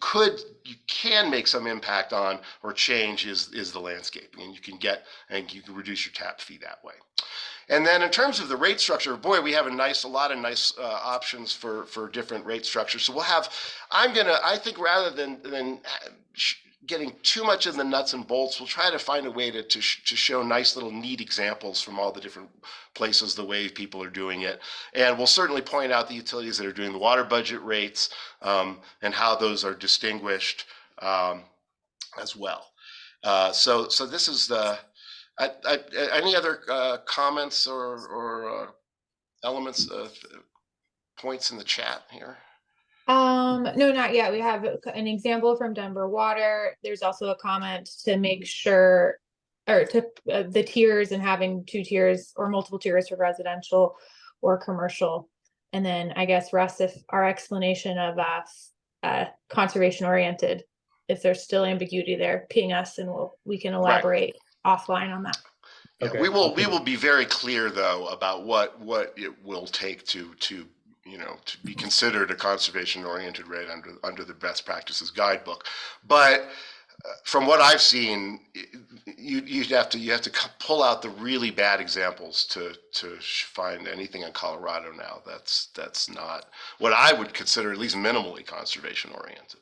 can make some impact on or change is the landscaping, and you can reduce your tap fee that way. And then in terms of the rate structure, boy, we have a lot of nice options for different rate structures. So I think rather than getting too much in the nuts and bolts, we'll try to find a way to show nice little neat examples from all the different places, the way people are doing it. And we'll certainly point out the utilities that are doing the water budget rates, and how those are distinguished as well. So this is any other comments or elements of points in the chat here? No, not yet. We have an example from Denver Water. There's also a comment to make sure, or to the tiers, and having 2 tiers or multiple tiers for residential or commercial. And then I guess, Russ, if our explanation of conservation oriented, if there's still ambiguity there, ping us and we can elaborate offline on that. Yeah, okay. We will be very clear though about what it will take to be considered a conservation-oriented rate under the best practices guidebook. But from what I've seen, you have to pull out the really bad examples to find anything in Colorado now that's not what I would consider at least minimally conservation-oriented.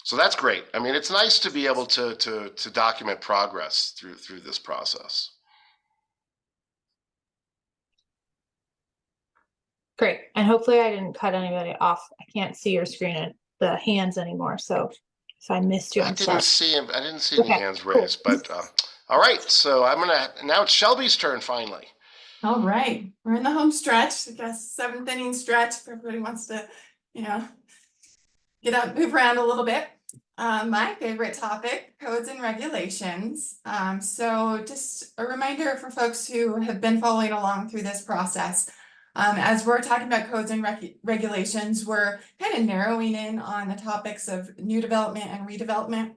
So that's great. I mean, it's nice to be able to document progress through this process. Great. And hopefully I didn't cut anybody off. I can't see your screen and the hands anymore. So if I missed you, I'm sorry. I didn't see any hands raised, but all right. So now it's Shelby's turn finally. All right. We're in the home stretch. I guess 7th inning stretch. If everybody wants to, get up, move around a little bit. My favorite topic, codes and regulations. So just a reminder for folks who have been following along through this process. As we're talking about codes and regulations, we're kind of narrowing in on the topics of new development and redevelopment.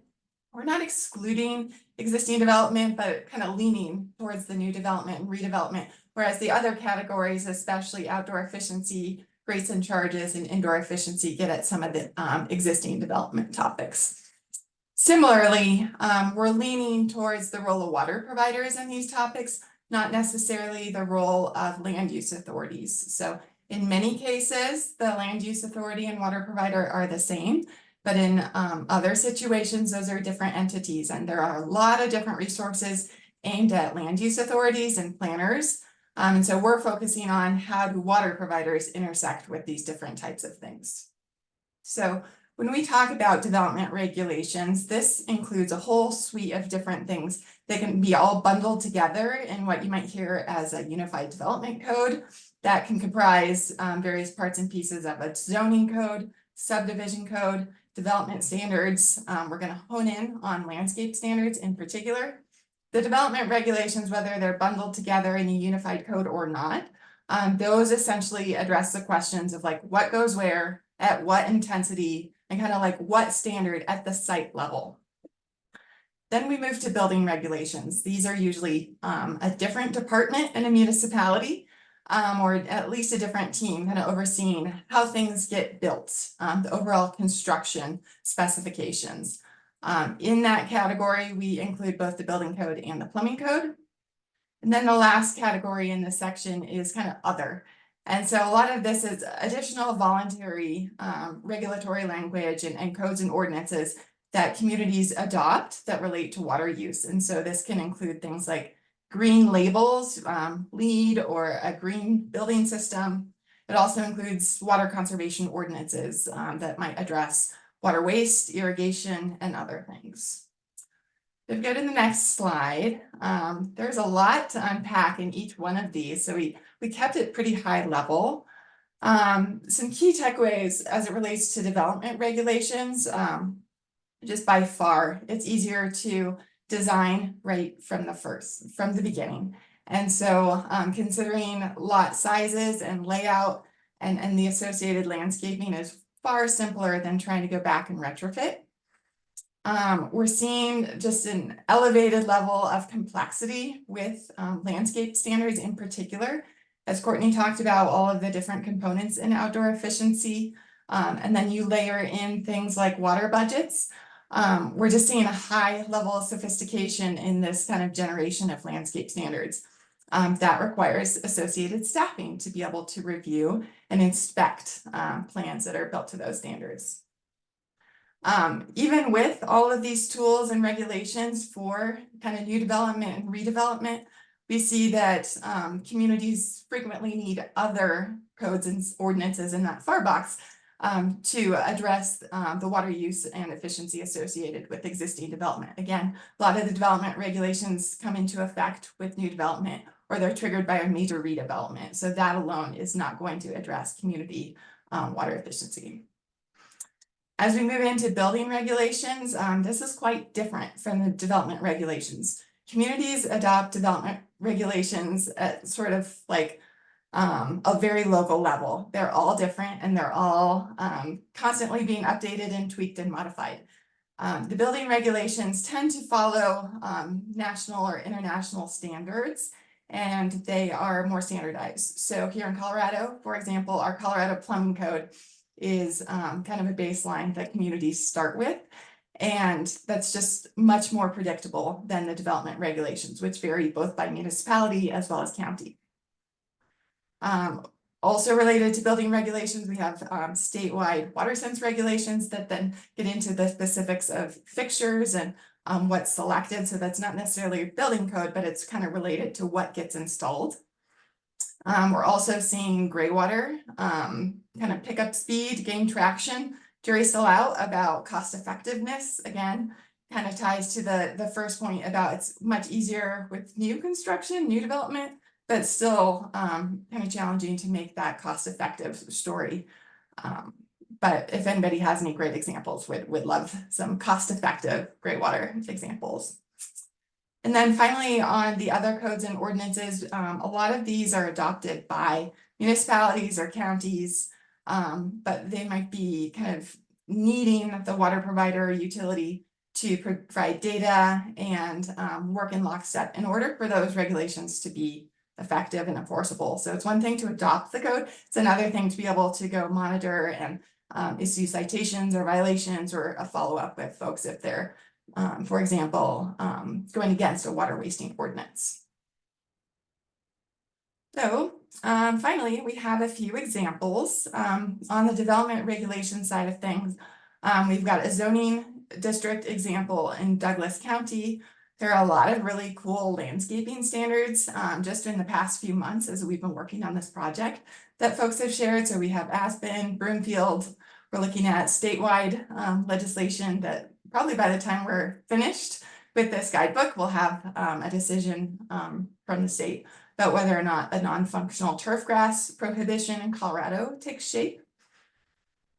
We're not excluding existing development, but kind of leaning towards the new development and redevelopment. Whereas the other categories, especially outdoor efficiency, rates and charges, and indoor efficiency, get at some of the existing development topics. Similarly, we're leaning towards the role of water providers in these topics, not necessarily the role of land use authorities. So in many cases, the land use authority and water provider are the same, but in other situations, those are different entities, and there are a lot of different resources aimed at land use authorities and planners. And so we're focusing on how do water providers intersect with these different types of things. So when we talk about development regulations, this includes a whole suite of different things that can be all bundled together in what you might hear as a unified development code that can comprise various parts and pieces of a zoning code, subdivision code, development standards. We're going to hone in on landscape standards in particular. The development regulations, whether they're bundled together in a unified code or not, those essentially address the questions of like what goes where, at what intensity, and kind of like what standard at the site level. Then we move to building regulations. These are usually a different department in a municipality, or at least a different team kind of overseeing how things get built, the overall construction specifications. In that category, we include both the building code and the plumbing code. And then the last category in this section is kind of other. And so a lot of this is additional voluntary regulatory language and codes and ordinances that communities adopt that relate to water use. And so this can include things like green labels, LEED, or a green building system. It also includes water conservation ordinances that might address water waste, irrigation, and other things. If we go to the next slide, there's a lot to unpack in each one of these. So we kept it pretty high level. Some key takeaways as it relates to development regulations, just by far, it's easier to design right from the beginning. And so considering lot sizes and layout and the associated landscaping is far simpler than trying to go back and retrofit. We're seeing just an elevated level of complexity with landscape standards in particular. As Courtney talked about, all of the different components in outdoor efficiency, and then you layer in things like water budgets. We're just seeing a high level of sophistication in this kind of generation of landscape standards. That requires associated staffing to be able to review and inspect plans that are built to those standards. Even with all of these tools and regulations for kind of new development and redevelopment, we see that communities frequently need other codes and ordinances in that far box to address the water use and efficiency associated with existing development. Again, a lot of the development regulations come into effect with new development, or they're triggered by a major redevelopment. So that alone is not going to address community water efficiency. As we move into building regulations, this is quite different from the development regulations. Communities adopt development regulations at sort of like a very local level. They're all different, and they're all constantly being updated and tweaked and modified. The building regulations tend to follow national or international standards, and they are more standardized. So here in Colorado, for example, our Colorado Plumbing Code is kind of a baseline that communities start with. And that's just much more predictable than the development regulations, which vary both by municipality as well as county. Also related to building regulations, we have statewide water sense regulations that then get into the specifics of fixtures and what's selected. So that's not necessarily a building code, but it's kind of related to what gets installed. We're also seeing gray water kind of pick up speed, gain traction. Jury's still out about cost effectiveness. Again, kind of ties to the first point about it's much easier with new construction, new development, but still kind of challenging to make that cost effective story But if anybody has any great examples, would love some cost-effective gray water examples. And then finally, on the other codes and ordinances, a lot of these are adopted by municipalities or counties, but they might be kind of needing the water provider or utility to provide data and work in lockstep in order for those regulations to be effective and enforceable. So it's one thing to adopt the code, it's another thing to be able to go monitor and issue citations or violations or a follow-up with folks if they're for example, going against a water wasting ordinance. So finally, we have a few examples on the development regulation side of things. We've got a zoning district example in Douglas County. There are a lot of really cool landscaping standards just in the past few months as we've been working on this project that folks have shared. So we have Aspen, Broomfield. We're looking at statewide legislation that probably by the time we're finished with this guidebook, we'll have a decision from the state about whether or not a non-functional turf grass prohibition in Colorado takes shape.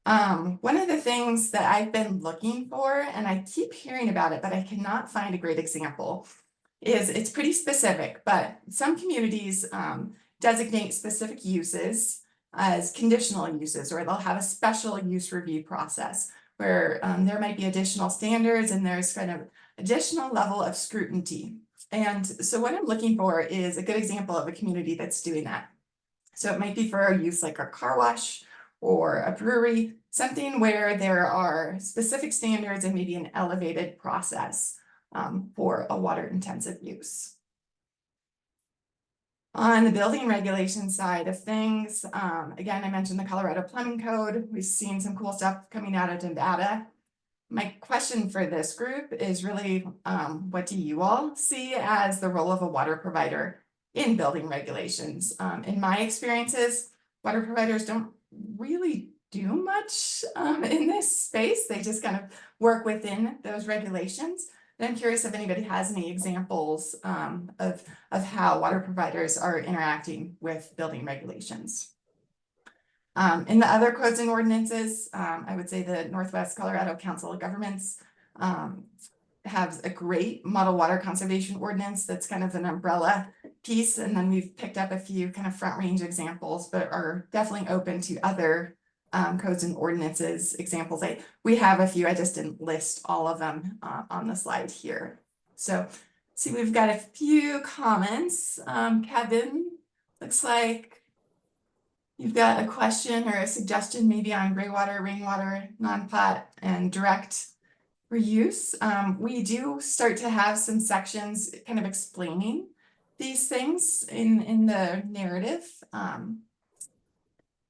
One of the things that I've been looking for, and I keep hearing about it, but I cannot find a great example, is it's pretty specific, but some communities designate specific uses as conditional uses, or they'll have a special use review process where there might be additional standards and there's kind of additional level of scrutiny. And so what I'm looking for is a good example of a community that's doing that. So it might be for a use like a car wash or a brewery, something where there are specific standards and maybe an elevated process for a water intensive use. On the building regulation side of things, again, I mentioned the Colorado Plumbing Code. We've seen some cool stuff coming out of Nevada. My question for this group is really, what do you all see as the role of a water provider in building regulations? In my experiences, water providers don't really do much in this space. They just kind of work within those regulations. And I'm curious if anybody has any examples of how water providers are interacting with building regulations. In the other codes and ordinances, I would say the Northwest Colorado Council of Governments has a great model water conservation ordinance that's kind of an umbrella piece. And then we've picked up a few kind of front range examples, but are definitely open to other codes and ordinances examples. We have a few, I just didn't list all of them on the slide here. So see, we've got a few comments. Kevin, looks like you've got a question or a suggestion maybe on gray water, rainwater, non-pot, and direct reuse. We do start to have some sections kind of explaining these things in the narrative.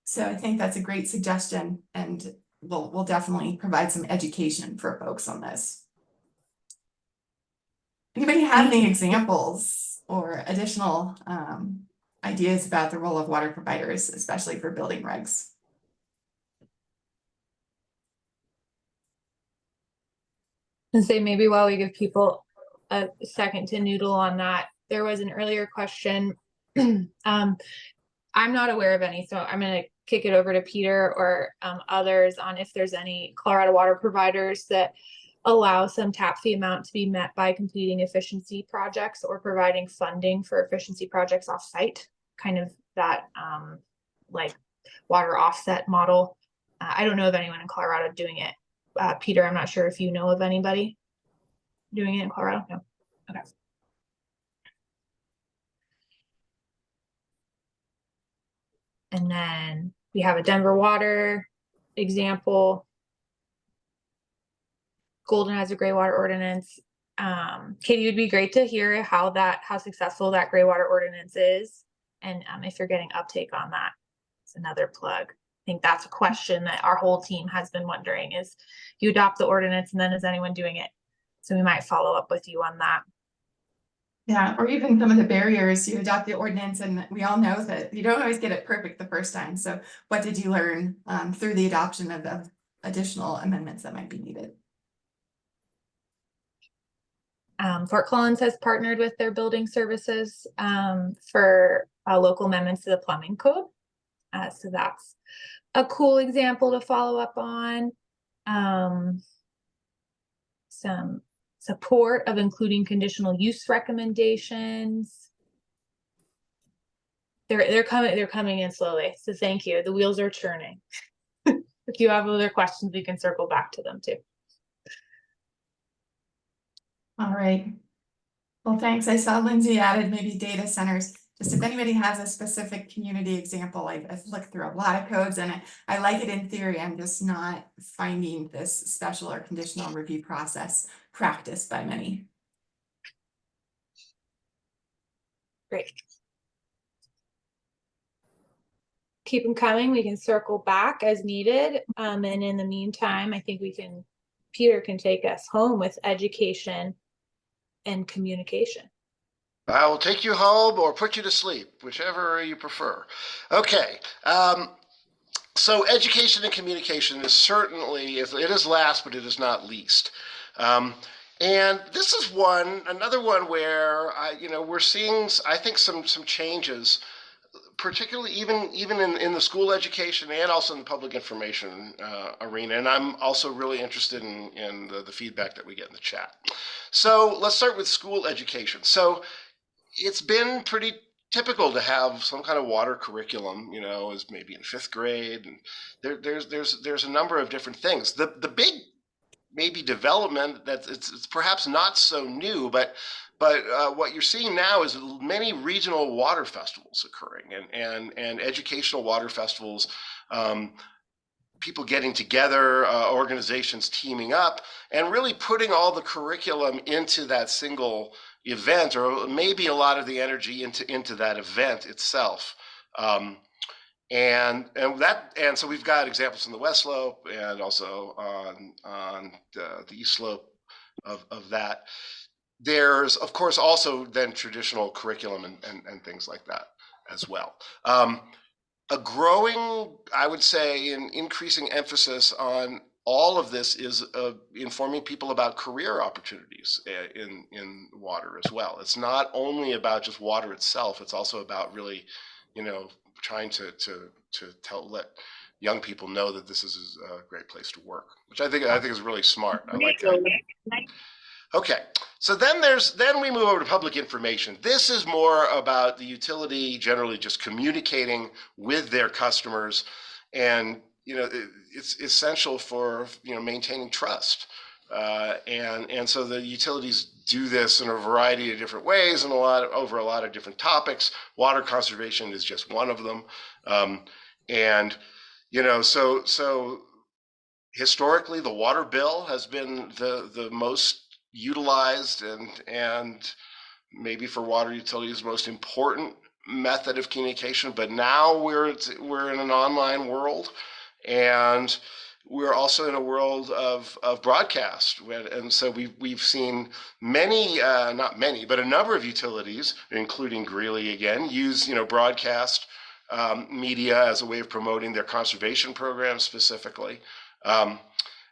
So I think that's a great suggestion, and we'll definitely provide some education for folks on this. Anybody have any examples or additional ideas about the role of water providers, especially for building regs? And say maybe while we give people a second to noodle on that, there was an earlier question. I'm not aware of any, so I'm going to kick it over to Peter or others on if there's any Colorado water providers that allow some tap fee amount to be met by completing efficiency projects or providing funding for efficiency projects off-site, kind of that like water offset model. I don't know of anyone in Colorado doing it. Peter, I'm not sure if you know of anybody doing it in Colorado. No. Okay. And then we have a Denver Water example. Golden has a gray water ordinance. Katie, it would be great to hear how successful that gray water ordinance is, and if you're getting uptake on that. It's another plug. I think that's a question that our whole team has been wondering: is you adopt the ordinance and then is anyone doing it? So we might follow up with you on that. Yeah, or even some of the barriers. You adopt the ordinance, and we all know that you don't always get it perfect the first time. So what did you learn through the adoption of additional amendments that might be needed? Fort Collins has partnered with their building services for local amendments to the plumbing code. So that's a cool example to follow up on. Some support of including conditional use recommendations. They're coming in slowly. So thank you. The wheels are churning. If you have other questions, we can circle back to them too. All right. Well, thanks. I saw Lindsay added maybe data centers. Just if anybody has a specific community example, I've looked through a lot of codes and I like it in theory. I'm just not finding this special or conditional review process practiced by many. Great. Keep them coming. We can circle back as needed. And in the meantime, I think Peter can take us home with education and communication. I will take you home or put you to sleep, whichever you prefer. Okay. So education and communication is certainly, it is last, but it is not least. And this is another one where we're seeing, I think, some changes, particularly even in the school education and also in the public information arena. And I'm also really interested in the feedback that we get in the chat. So let's start with school education. So it's been pretty typical to have some kind of water curriculum, as maybe in 5th grade, and there's a number of different things. The big maybe development that it's perhaps not so new, but what you're seeing now is many regional water festivals occurring and educational water festivals. People getting together, organizations teaming up, and really putting all the curriculum into that single event, or maybe a lot of the energy into that event itself. And so we've got examples in the West Slope and also on the East Slope of that. There's, of course, also then traditional curriculum and things like that as well. A growing, I would say, an increasing emphasis on all of this is informing people about career opportunities in water as well. It's not only about just water itself. It's also about really, trying to let young people know that this is a great place to work, which I think is really smart. I like that. Okay, so then we move over to public information. This is more about the utility generally just communicating with their customers, and it's essential for maintaining trust. And so the utilities do this in a variety of different ways and over a lot of different topics. Water conservation is just one of them, so historically the water bill has been the most utilized and maybe for water utilities most important method of communication. But now we're in an online world, and we're also in a world of broadcast, and so we've seen many, not many, but a number of utilities, including Greeley again, use broadcast media as a way of promoting their conservation programs specifically.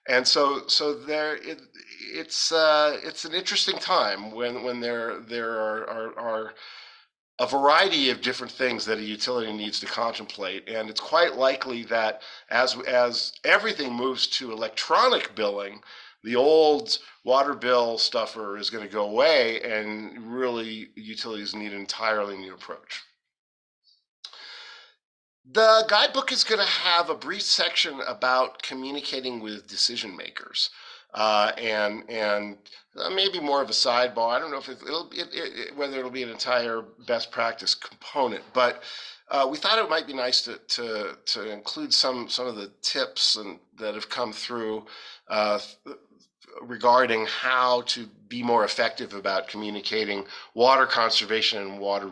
And so it's an interesting time when there are a variety of different things that a utility needs to contemplate, and it's quite likely that as everything moves to electronic billing, the old water bill stuffer is going to go away, and really utilities need an entirely new approach. The guidebook is going to have a brief section about communicating with decision makers, and maybe more of a sidebar. I don't know if whether it'll be an entire best practice component, but we thought it might be nice to include some of the tips that have come through regarding how to be more effective about communicating water conservation and water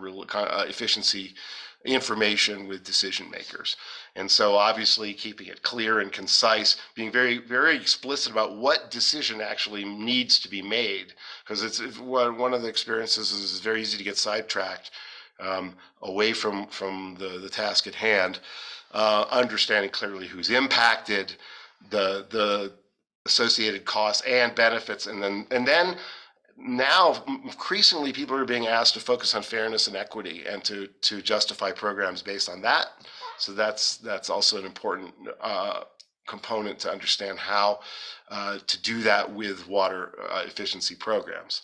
efficiency information with decision makers. And so obviously keeping it clear and concise, being very, very explicit about what decision actually needs to be made, because it's one of the experiences is it's very easy to get sidetracked away from the task at hand. Understanding clearly who's impacted, the associated costs and benefits, and then now increasingly people are being asked to focus on fairness and equity and to justify programs based on that. So that's also an important component to understand how to do that with water efficiency programs.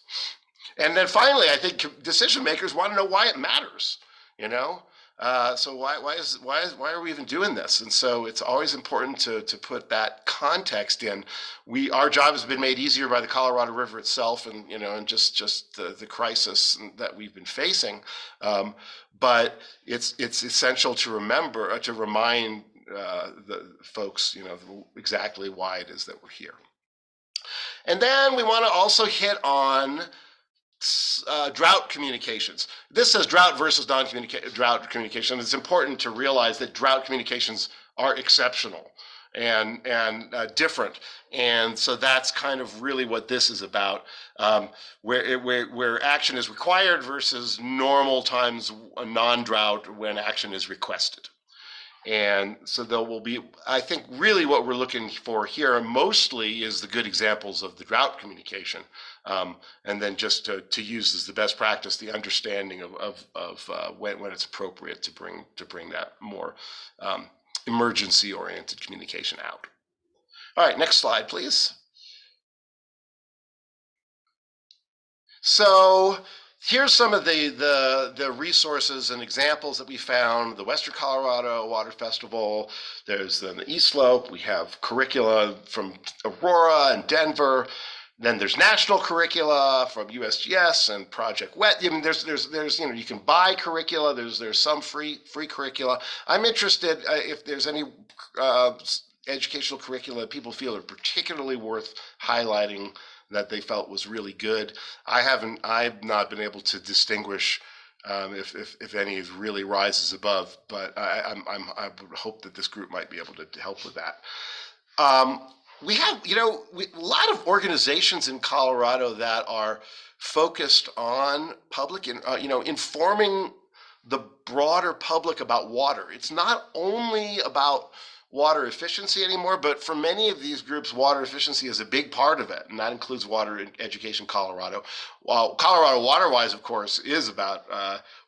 And then finally, I think decision makers want to know why it matters. You know, so why are we even doing this? And so it's always important to put that context in. Our job has been made easier by the Colorado River itself, and and just the crisis that we've been facing. But it's essential to remember to remind the folks exactly why it is that we're here. And then we want to also hit on drought communications. This says drought versus drought communication. It's important to realize that drought communications are exceptional and different, and so that's kind of really what this is about, where action is required versus normal times a non-drought when action is requested. And so there will be, I think, really what we're looking for here mostly is the good examples of the drought communication, and then just to use as the best practice the understanding of when it's appropriate to bring that more emergency-oriented communication out. All right, next slide, please. So here's some of the resources and examples that we found. The Western Colorado Water Festival, there's the East Slope, we have curricula from Aurora and Denver, then there's national curricula from USGS and Project WET. I mean, there's you can buy curricula, there's some free curricula. I'm interested if there's any educational curricula that people feel are particularly worth highlighting that they felt was really good. I've not been able to distinguish if any really rises above, but I would hope that this group might be able to help with that. We have, a lot of organizations in Colorado that are focused on public, informing the broader public about water. It's not only about water efficiency anymore, but for many of these groups, water efficiency is a big part of it, and that includes Water Education Colorado. While Colorado WaterWise, of course, is about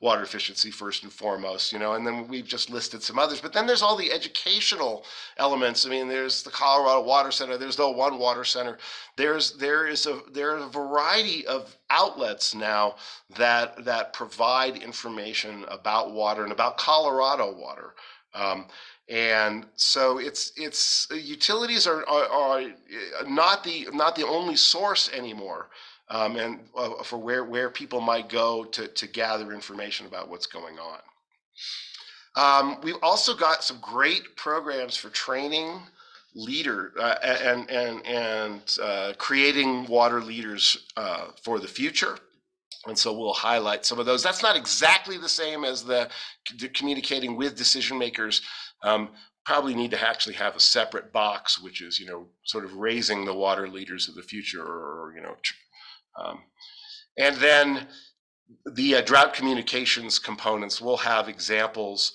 water efficiency first and foremost, and then we've just listed some others. But then there's all the educational elements. I mean, there's the Colorado Water Center, there's the One Water Center. There are a variety of outlets now that provide information about water and about Colorado water. And so it's utilities are not the only source anymore, and for where people might go to gather information about what's going on. We've also got some great programs for training leader and creating water leaders for the future. And so we'll highlight some of those. That's not exactly the same as the communicating with decision makers. Probably need to actually have a separate box, which is, sort of raising the water leaders of the future, or and then the drought communications components will have examples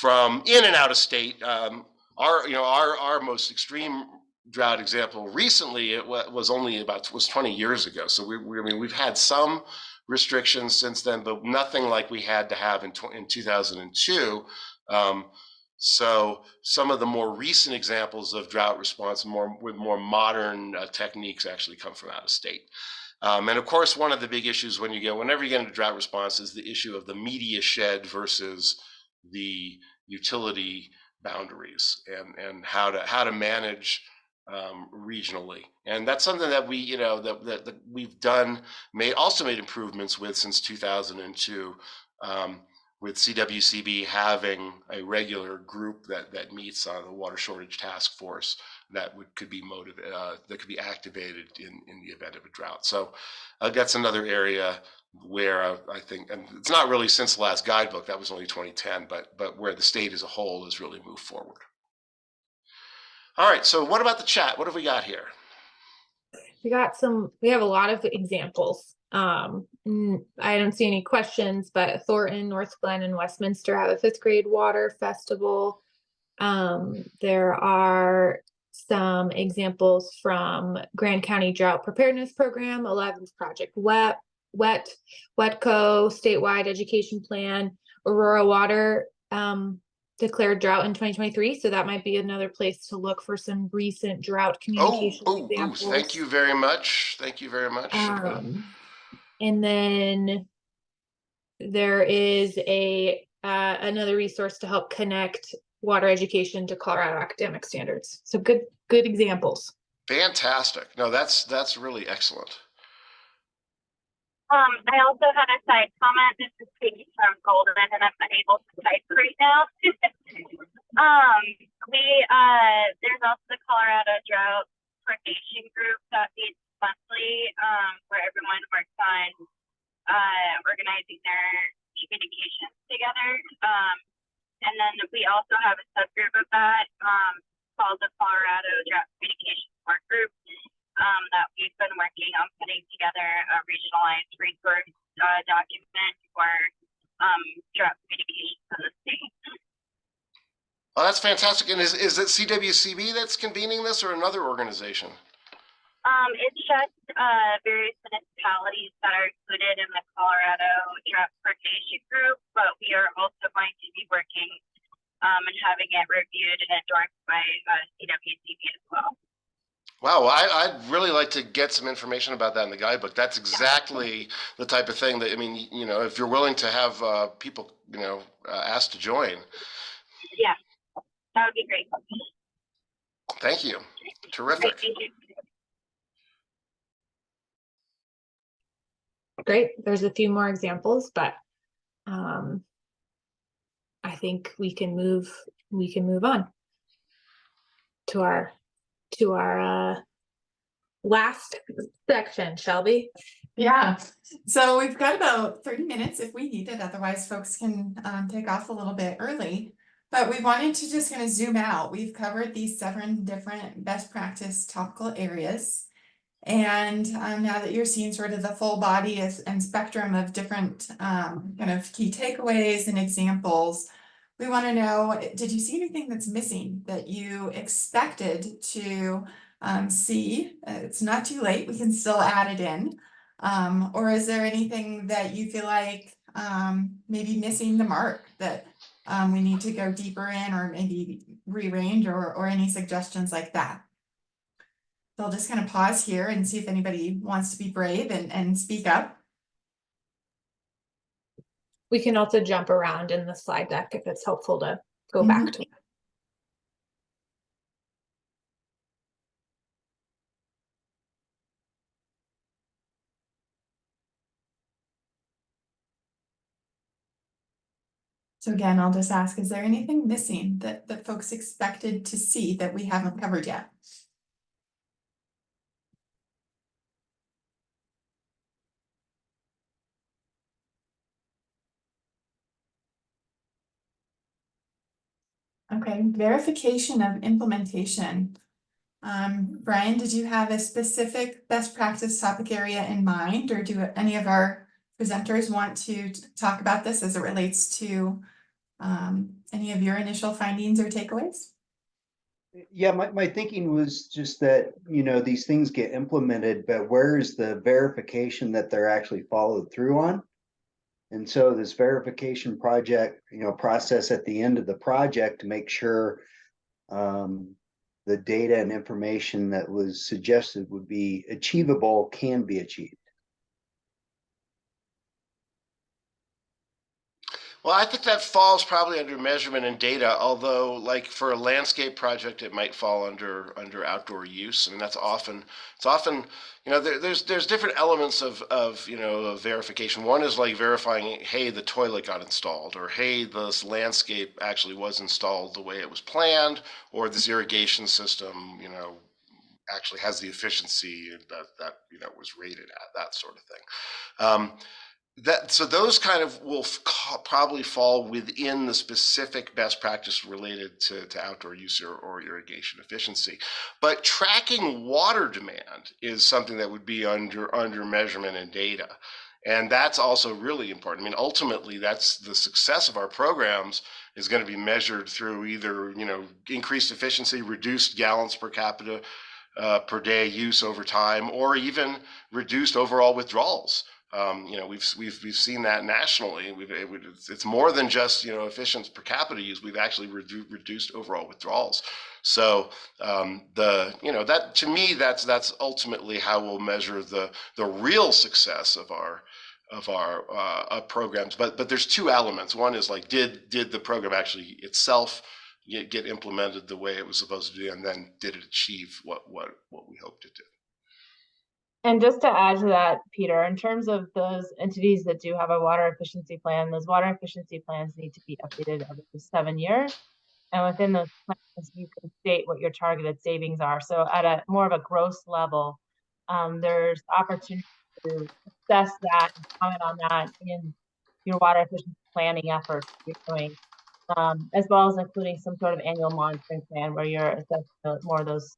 from in and out of state. Our most extreme drought example recently, it was 20 years ago. So we've had some restrictions since then, but nothing like we had to have in 2002. So some of the more recent examples of drought response with more modern techniques actually come from out of state. And of course, one of the big issues whenever you get into drought response is the issue of the media shed versus the utility boundaries and how to manage regionally. And that's something that we that we've done, made improvements with since 2002. With CWCB having a regular group that meets on the water shortage task force that could be activated in the event of a drought. So that's another area where I think, and it's not really since the last guidebook, that was only 2010, but where the state as a whole has really moved forward. All right, so what about the chat? What have we got here? We have a lot of examples. I don't see any questions, but Thornton, North Glen, and Westminster have a 5th grade water festival. There are some examples from Grand County Drought Preparedness Program, 11th Project WETCO, statewide education plan, Aurora Water declared drought in 2023. So that might be another place to look for some recent drought communication examples. Thank you very much. Thank you very much. And then there is another resource to help connect water education to Colorado academic standards. So good examples. Fantastic. No, that's really excellent. I also had a side comment. This is Katie from Golden, and I'm unable to type right now. There's also the Colorado Drought Coordination Group that meets monthly, where everyone works on organizing their communications together. And then we also have a subgroup of that called the Colorado Drought Communication Support Group that we've been working on putting together a regionalized resource document for drought communications in the state. Oh, that's fantastic. And is it CWCB that's convening this or another organization? It's just various municipalities that are included in the Colorado Drought Coordination Group, but we are also going to be working and having it reviewed and endorsed by CWCB as well. Wow, I'd really like to get some information about that in the guidebook. That's exactly the type of thing that, I mean, you know, if you're willing to have people, you know, asked to join. Yeah, that would be great. Thank you. Terrific. Thank you. Great. There's a few more examples, but I think we can move on to our last section, Shelby. Yeah, so we've got about 30 minutes if we need it, otherwise folks can take off a little bit early. But we wanted to just kind of zoom out. We've covered these 7 different best practice topical areas. And now that you're seeing sort of the full body and spectrum of different kind of key takeaways and examples, we want to know, did you see anything that's missing that you expected to see? It's not too late, we can still add it in. Or is there anything that you feel like maybe missing the mark that we need to go deeper in, or maybe rearrange, or any suggestions like that? So I'll just kind of pause here and see if anybody wants to be brave and speak up. We can also jump around in the slide deck if it's helpful to go back to it. So again, I'll just ask, is there anything missing that folks expected to see that we haven't covered yet? Okay, verification of implementation. Brian, did you have a specific best practice topic area in mind, or do any of our presenters want to talk about this as it relates to any of your initial findings or takeaways? Yeah, my thinking was just that, you know, these things get implemented, but where's the verification that they're actually followed through on? And so this verification project, you know, process at the end of the project to make sure the data and information that was suggested would be achievable can be achieved. Well, I think that falls probably under measurement and data, although like for a landscape project, it might fall under outdoor use. I mean, it's often, you know, there's different elements of you know, of verification. One is like verifying, hey, the toilet got installed, or hey, this landscape actually was installed the way it was planned, or this irrigation system, you know, actually has the efficiency that you know was rated at, that sort of thing. So those kind of will probably fall within the specific best practice related to outdoor use or irrigation efficiency. But tracking water demand is something that would be under measurement and data. And that's also really important. I mean, ultimately, that's the success of our programs is going to be measured through either, increased efficiency, reduced gallons per capita per day use over time, or even reduced overall withdrawals. We've seen that nationally. It's more than just efficient per capita use. We've actually reduced overall withdrawals. So that to me that's ultimately how we'll measure the real success of our programs. But there's two elements. One is like did the program actually itself get implemented the way it was supposed to do, and then did it achieve what we hoped it did. And just to add to that, Peter, in terms of those entities that do have a water efficiency plan, those water efficiency plans need to be updated every 7 years. And within those plans, you can state what your targeted savings are. So at a more of a gross level, there's opportunity to assess that and comment on that in your water efficiency planning efforts you're doing, as well as including some sort of annual monitoring plan where you're assessing more of those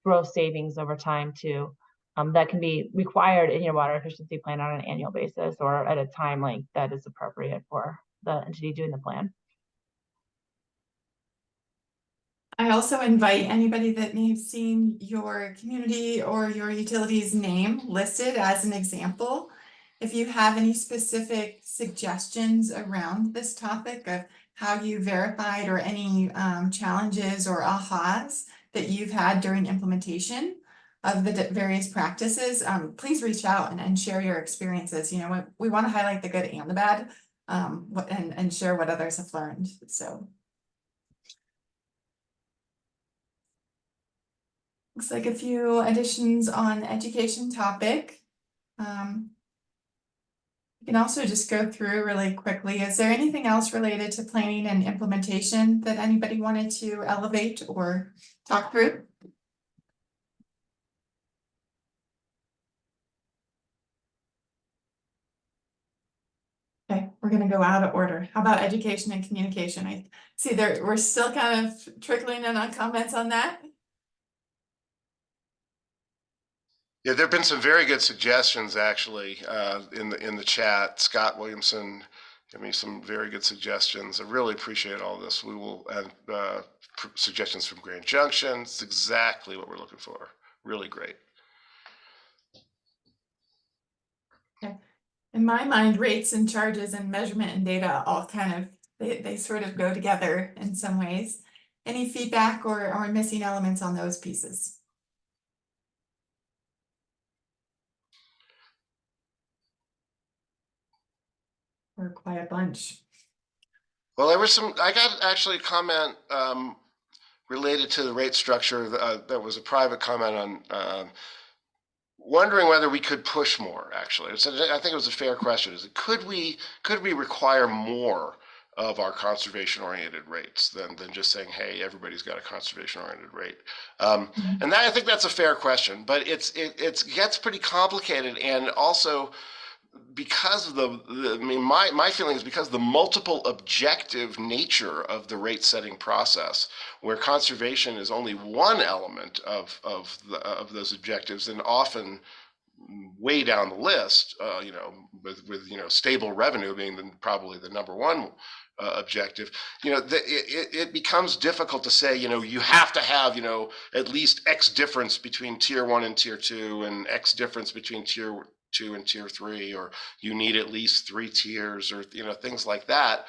gross savings over time too. That can be required in your water efficiency plan on an annual basis or at a time length that is appropriate for the entity doing the plan. I also invite anybody that may have seen your community or your utility's name listed as an example. If you have any specific suggestions around this topic of how you verified or any challenges or ahas that you've had during implementation of the various practices, please reach out and share your experiences. We want to highlight the good and the bad, and share what others have learned. So. Looks like a few additions on education topic. We can also just go through really quickly. Is there anything else related to planning and implementation that anybody wanted to elevate or talk through? Okay, we're going to go out of order. How about education and communication? I see we're still kind of trickling in on comments on that. Yeah, there have been some very good suggestions actually in the chat. Scott Williamson gave me some very good suggestions. I really appreciate all this. We will add suggestions from Grand Junction. It's exactly what we're looking for. Really great. Okay. In my mind, rates and charges and measurement and data all kind of they sort of go together in some ways. Any feedback or missing elements on those pieces? We're a quiet bunch. Well, I got actually a comment related to the rate structure. That was a private comment on wondering whether we could push more, actually. I think it was a fair question. Could we require more of our conservation-oriented rates than just saying, hey, everybody's got a conservation-oriented rate? And I think that's a fair question, but it gets pretty complicated, and also because of my feeling is because of the multiple objective nature of the rate setting process, where conservation is only one element of those objectives, and often way down the list, with stable revenue being probably the number one objective. It becomes difficult to say, you have to have, at least X difference between tier 1 and tier 2, and X difference between tier 2 and tier 3, or you need at least 3 tiers, or things like that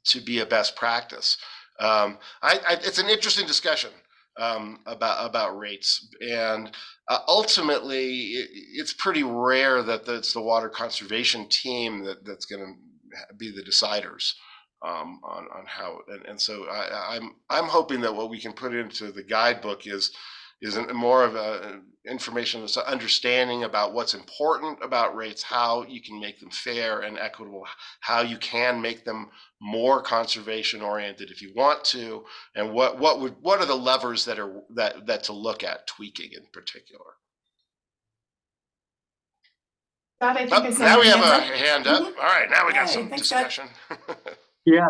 to be a best practice. It's an interesting discussion about rates, and ultimately it's pretty rare that it's the water conservation team that's going to be the deciders on how, and so I'm hoping that what we can put into the guidebook is more of a information, understanding about what's important about rates, how you can make them fair and equitable, how you can make them more conservation oriented if you want to, and what are the levers that to look at tweaking in particular. God, I think now we have a hand up. All right, now we got some Thanks, discussion. Yeah,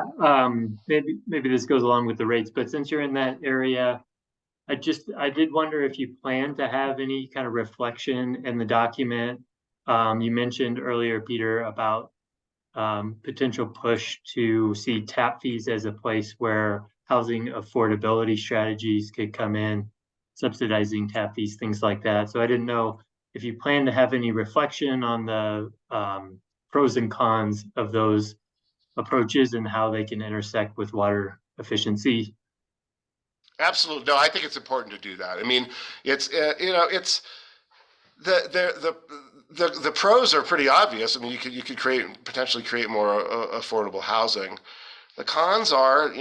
maybe this goes along with the rates, but since you're in that area, I did wonder if you plan to have any kind of reflection in the document You mentioned earlier, Peter, about potential push to see tap fees as a place where housing affordability strategies could come in, subsidizing tap fees, things like that. So I didn't know if you plan to have any reflection on the pros and cons of those approaches and how they can intersect with water efficiency. Absolutely. No, I think it's important to do that. I mean, it's it's the pros are pretty obvious. I mean, you could potentially create more affordable housing. The cons are,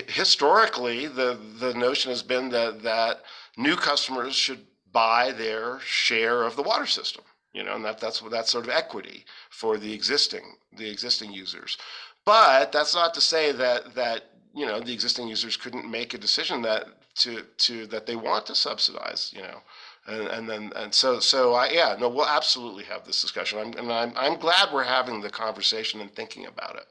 historically the notion has been that new customers should buy their share of the water system, and that's sort of equity for the existing users. But that's not to say that the existing users couldn't make a decision that they want to subsidize, we'll absolutely have this discussion. I'm glad we're having the conversation and thinking about it.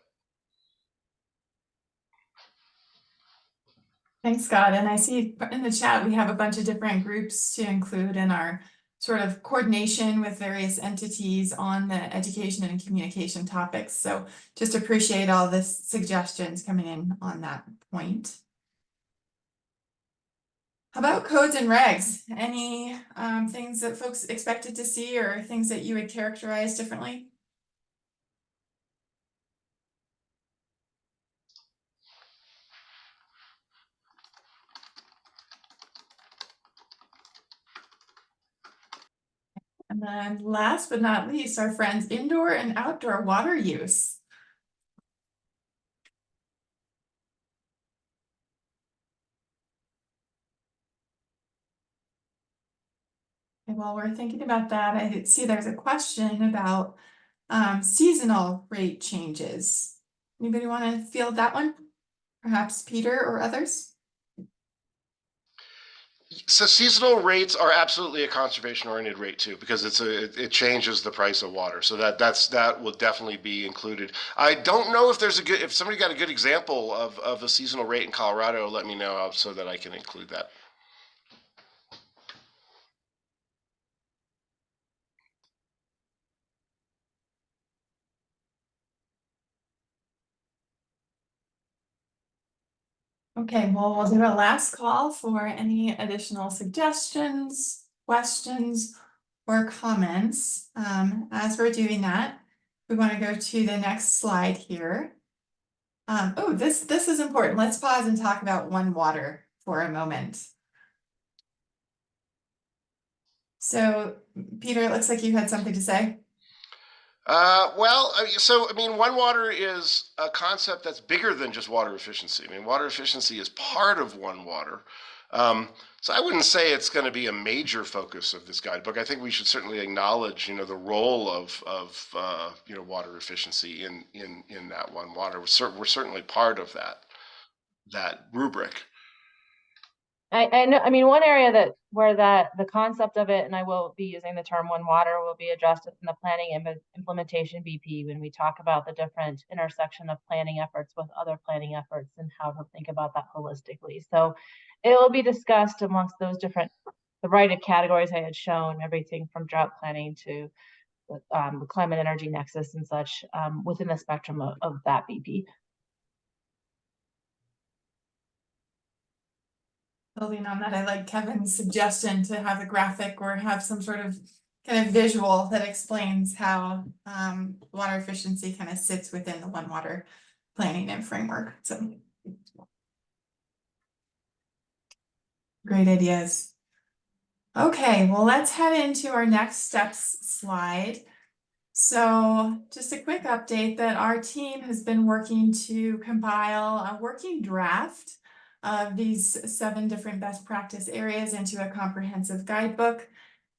Thanks, Scott. And I see in the chat, we have a bunch of different groups to include in our sort of coordination with various entities on the education and communication topics. So just appreciate all the suggestions coming in on that point. How about codes and regs? Any things that folks expected to see or things that you would characterize differently? And then last but not least, our friends, indoor and outdoor water use. And while we're thinking about that, I see there's a question about seasonal rate changes. Anybody want to field that one? Perhaps Peter or others? So seasonal rates are absolutely a conservation-oriented rate too, because it changes the price of water. So that will definitely be included. I don't know if if somebody got a good example of a seasonal rate in Colorado, let me know so that I can include that. Okay, well, we'll do a last call for any additional suggestions, questions, or comments. As we're doing that, we want to go to the next slide here. Oh, this is important. Let's pause and talk about One Water for a moment. So, Peter, it looks like you had something to say. One Water is a concept that's bigger than just water efficiency. I mean, water efficiency is part of One Water. So I wouldn't say it's going to be a major focus of this guidebook. I think we should certainly acknowledge, the role of water efficiency in that One Water. We're certainly part of that rubric. I know, I mean, one area where the concept of it, and I will be using the term One Water, will be addressed in the planning and implementation BP when we talk about the different intersection of planning efforts with other planning efforts and how to think about that holistically. So it will be discussed amongst those different, the variety of categories I had shown, everything from drought planning to the climate energy nexus and such within the spectrum of that BP. Building on that, I like Kevin's suggestion to have a graphic or have some sort of kind of visual that explains how water efficiency kind of sits within the One Water planning and framework. So great ideas. Okay, well, let's head into our next steps slide. So just a quick update that our team has been working to compile a working draft of these 7 different best practice areas into a comprehensive guidebook.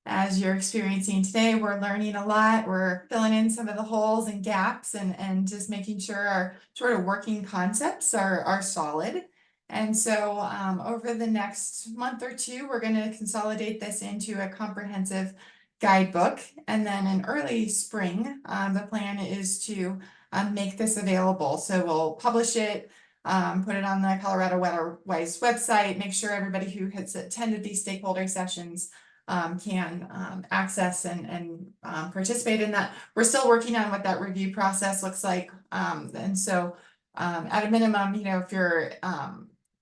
As you're experiencing today, we're learning a lot. We're filling in some of the holes and gaps and just making sure our sort of working concepts are solid. And so over the next month or two, we're going to consolidate this into a comprehensive guidebook. And then in early spring, the plan is to make this available. So we'll publish it, put it on the Colorado Waterwise website, make sure everybody who has attended these stakeholder sessions can access and participate in that. We're still working on what that review process looks like. And so at a minimum, you know, if your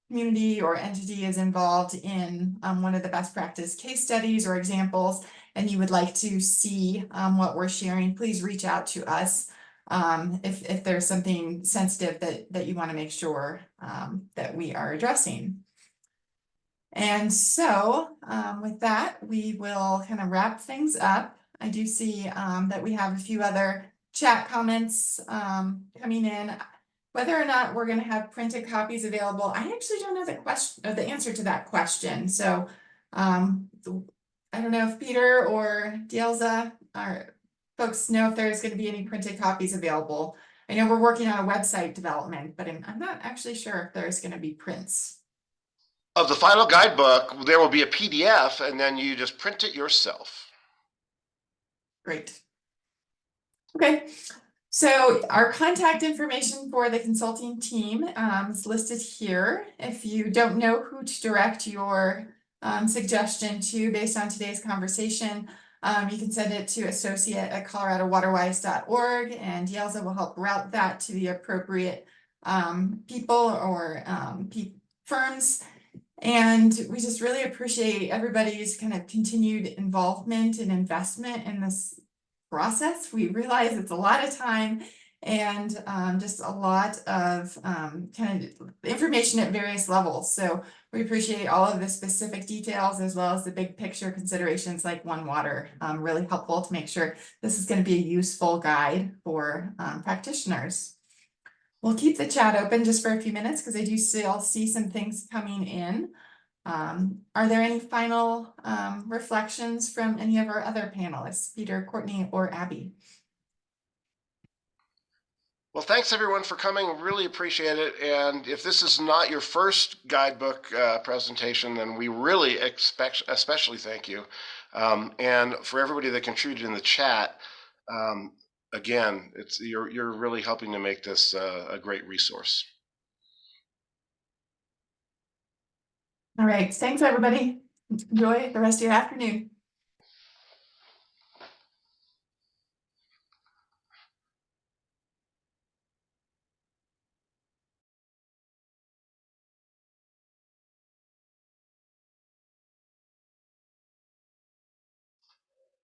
community or entity is involved in one of the best practice case studies or examples, and you would like to see what we're sharing, please reach out to us if there's something sensitive that you want to make sure that we are addressing. And so with that, we will kind of wrap things up. I do see that we have a few other chat comments coming in. Whether or not we're going to have printed copies available, I actually don't know the answer to that question. So I don't know if Peter or Dielza or folks know if there's going to be any printed copies available. I know we're working on a website development, but I'm not actually sure if there's going to be prints. Of the final guidebook, there will be a PDF, and then you just print it yourself. Great. Okay. So our contact information for the consulting team is listed here. If you don't know who to direct your suggestion to based on today's conversation, you can send it to associate@coloradowaterwise.org, and Yelza will help route that to the appropriate people or firms. And we just really appreciate everybody's kind of continued involvement and investment in this process. We realize it's a lot of time and just a lot of kind of information at various levels. So we appreciate all of the specific details as well as the big picture considerations like One Water. Really helpful to make sure this is going to be a useful guide for practitioners. We'll keep the chat open just for a few minutes because I do still see some things coming in. Are there any final reflections from any of our other panelists, Peter, Courtney, or Abby? Well, thanks everyone for coming. Really appreciate it. And if this is not your first guidebook presentation, then we really especially thank you. And for everybody that contributed in the chat, again, you're really helping to make this a great resource. All right, thanks everybody. Enjoy the rest of your afternoon.